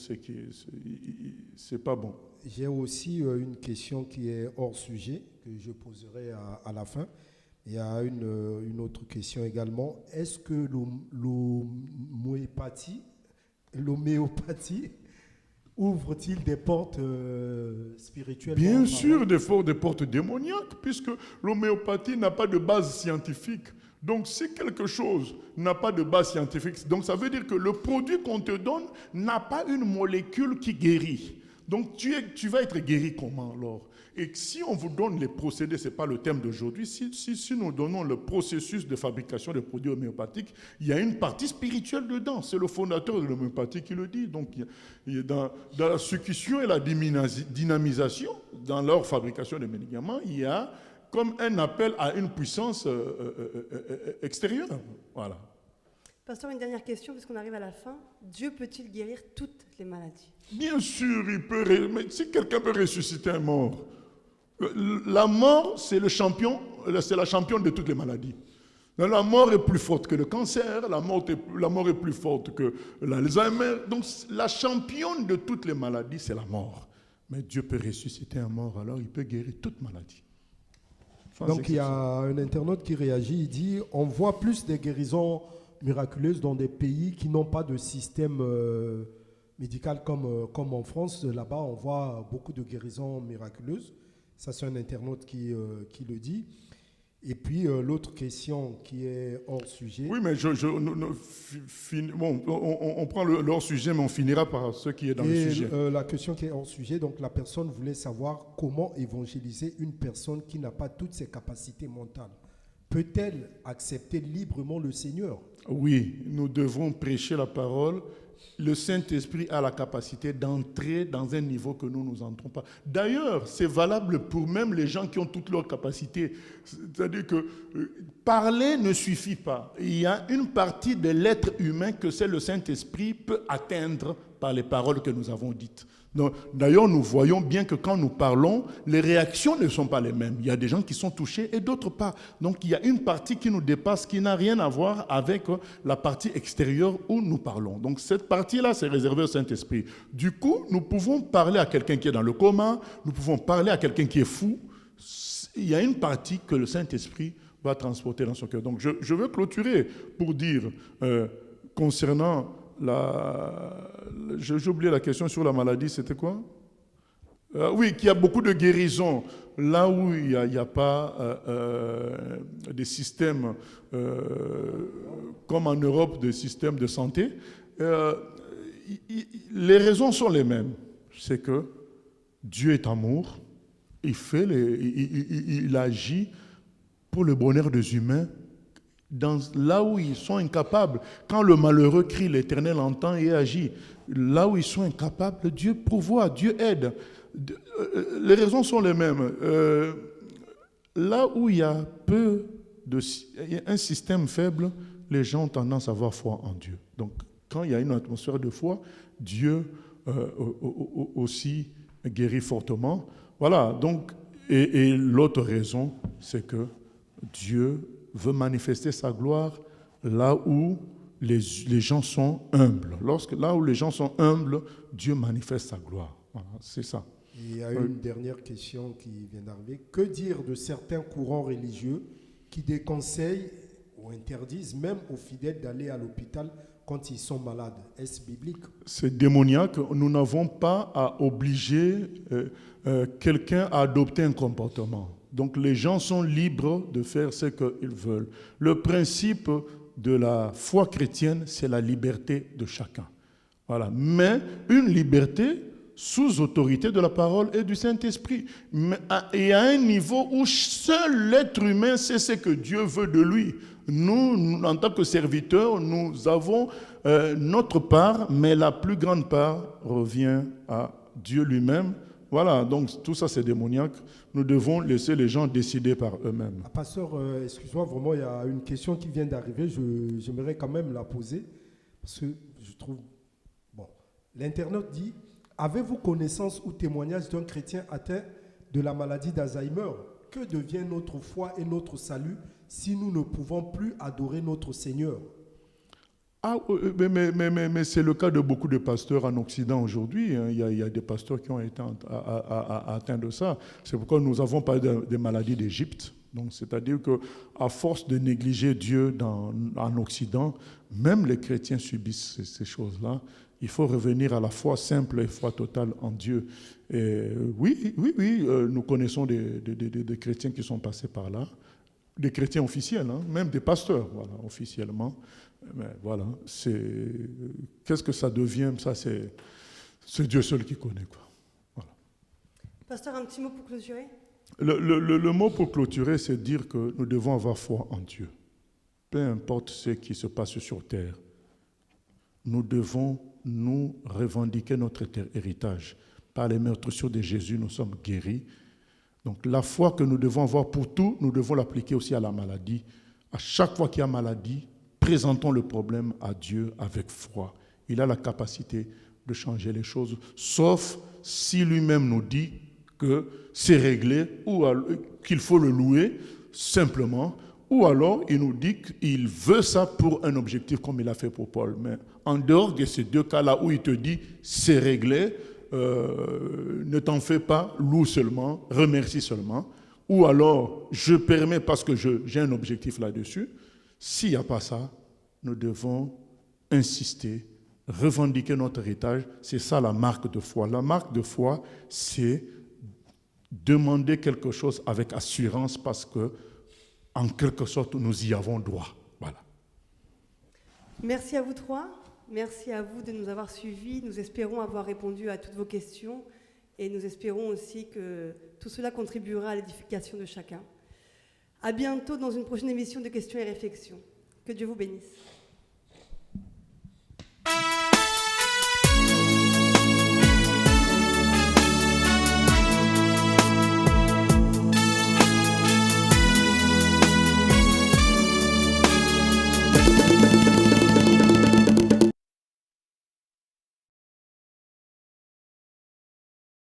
Speaker 3: c'est pas bon.
Speaker 4: J'ai aussi une question qui est hors sujet, que je poserai à la fin. Il y a une autre question également. Est-ce que l'homéopathie ouvre-t-il des portes spirituelles?
Speaker 3: Bien sûr, des portes démoniaques, puisque l'homéopathie n'a pas de base scientifique. Donc, si quelque chose n'a pas de base scientifique, donc ça veut dire que le produit qu'on te donne n'a pas une molécule qui guérit. Donc, tu vas être guéri comment alors? Et si on vous donne les procédés, ce n'est pas le thème d'aujourd'hui, si nous donnons le processus de fabrication de produits homéopathiques, il y a une partie spirituelle dedans. C'est le fondateur de l'homéopathie qui le dit. Donc, dans la succussion et la dynamisation, dans leur fabrication de médicaments, il y a comme un appel à une puissance extérieure. Voilà.
Speaker 2: Pasteur, une dernière question, parce qu'on arrive à la fin. Dieu peut-il guérir toutes les maladies?
Speaker 3: Bien sûr, il peut. Mais si quelqu'un peut ressusciter un mort, la mort, c'est la championne de toutes les maladies. La mort est plus forte que le cancer, la mort est plus forte que l'Alzheimer. Donc, la championne de toutes les maladies, c'est la mort. Mais Dieu peut ressusciter un mort, alors il peut guérir toute maladie.
Speaker 4: Donc, il y a un internaute qui réagit, il dit « On voit plus des guérisons miraculeuses dans des pays qui n'ont pas de système médicale comme en France. Là-bas, on voit beaucoup de guérisons miraculeuses. Ça, c'est un internaute qui le dit. Et puis, l'autre question qui est hors sujet.
Speaker 3: Oui, mais on prend le hors sujet, mais on finira par ce qui est dans le sujet.
Speaker 4: La question qui est hors sujet, donc la personne voulait savoir comment évangéliser une personne qui n'a pas toutes ses capacités mentales. Peut-elle accepter librement le Seigneur?
Speaker 3: Oui, nous devons prêcher la parole. Le Saint-Esprit a la capacité d'entrer dans un niveau que nous n'entrons pas. D'ailleurs, c'est valable pour même les gens qui ont toutes leurs capacités. C'est-à-dire que parler ne suffit pas. Il y a une partie de l'être humain que c'est le Saint-Esprit peut atteindre par les paroles que nous avons dites. D'ailleurs, nous voyons bien que quand nous parlons, les réactions ne sont pas les mêmes. Il y a des gens qui sont touchés et d'autres pas. Donc, il y a une partie qui nous dépasse, qui n'a rien à voir avec la partie extérieure où nous parlons. Donc, cette partie-là, c'est réservé au Saint-Esprit. Du coup, nous pouvons parler à quelqu'un qui est dans le coma, nous pouvons parler à quelqu'un qui est fou. Il y a une partie que le Saint-Esprit va transporter dans son cœur. Donc, je veux clôturer pour dire, concernant j'ai oublié la question sur la maladie, c'était quoi? Oui, qu'il y a beaucoup de guérisons. Là où il n'y a pas des systèmes comme en Europe, des systèmes de santé, les raisons sont les mêmes. C'est que Dieu est amour, il agit pour le bonheur des humains. Là où ils sont incapables, quand le malheureux crie, l'Éternel entend et agit. Là où ils sont incapables, Dieu pourvoit, Dieu aide. Les raisons sont les mêmes. Là où il y a un système faible, les gens ont tendance à avoir foi en Dieu. Donc, quand il y a une atmosphère de foi, Dieu aussi guérit fortement. Voilà. Donc, et l'autre raison, c'est que Dieu veut manifester sa gloire là où les gens sont humbles. Là où les gens sont humbles, Dieu manifeste sa gloire. Voilà, c'est ça.
Speaker 4: Il y a une dernière question qui vient d'arriver. Que dire de certains courants religieux qui déconseillent ou interdisent même aux fidèles d'aller à l'hôpital quand ils sont malades? Est-ce biblique? C'est
Speaker 3: démoniaque. Nous n'avons pas à obliger quelqu'un à adopter un comportement. Donc les gens sont libres de faire ce qu'ils veulent. Le principe de la foi chrétienne, c'est la liberté de chacun. Voilà. Mais une liberté sous autorité de la parole et du Saint-Esprit. Et à un niveau où seul l'être humain sait ce que Dieu veut de lui. Nous, en tant que serviteurs, nous avons notre part, mais la plus grande part revient à Dieu lui-même. Voilà, donc tout ça c'est démoniaque. Nous devons laisser les gens décider par eux-mêmes.
Speaker 4: Pasteur, excuse-moi, vraiment, il y a une question qui vient d'arriver. J'aimerais quand même la poser. Parce que je trouve... Bon, l'internaute dit, avez-vous connaissance ou témoignage d'un chrétien atteint de la maladie d'Alzheimer? Que devient notre foi et notre salut si nous ne pouvons plus adorer notre Seigneur?
Speaker 3: Mais c'est le cas de beaucoup de pasteurs en Occident aujourd'hui. Il y a des pasteurs qui ont été atteints de ça. C'est pourquoi nous n'avons pas de maladies d'Égypte. Donc, c'est-à-dire qu'à force de négliger Dieu en Occident, même les chrétiens subissent ces choses-là. Il faut revenir à la foi simple et foi totale en Dieu. Et oui, nous connaissons des chrétiens qui sont passés par là, des chrétiens officiels, même des pasteurs, voilà, officiellement. Mais voilà, qu'est-ce que ça devient? Ça, c'est Dieu seul qui connaît, quoi. Voilà.
Speaker 2: Pasteur, un petit mot pour clôturer?
Speaker 3: Le mot pour clôturer, c'est dire que nous devons avoir foi en Dieu. Peu importe ce qui se passe sur terre, nous devons nous revendiquer notre héritage. Par les meurtrissures de Jésus, nous sommes guéris. Donc la foi que nous devons avoir pour tout, nous devons l'appliquer aussi à la maladie. À chaque fois qu'il y a maladie, présentons le problème à Dieu avec foi. Il a la capacité de changer les choses, sauf si lui-même nous dit que c'est réglé ou qu'il faut le louer simplement, ou alors il nous dit qu'il veut ça pour un objectif comme il a fait pour Paul. Mais en dehors de ces deux cas-là où il te dit c'est réglé, ne t'en fais pas, loue seulement, remercie seulement, ou alors je permets parce que j'ai un objectif là-dessus. S'il n'y a pas ça, nous devons insister revendiquer notre héritage, c'est ça la marque de foi. La marque de foi, c'est demander quelque chose avec assurance parce que, en quelque sorte, nous y avons droit. Voilà.
Speaker 2: Merci à vous trois. Merci à vous de nous avoir suivis. Nous espérons avoir répondu à toutes vos questions et nous espérons aussi que tout cela contribuera à l'édification de chacun. À bientôt dans une prochaine émission de questions et réflexions. Que Dieu vous bénisse.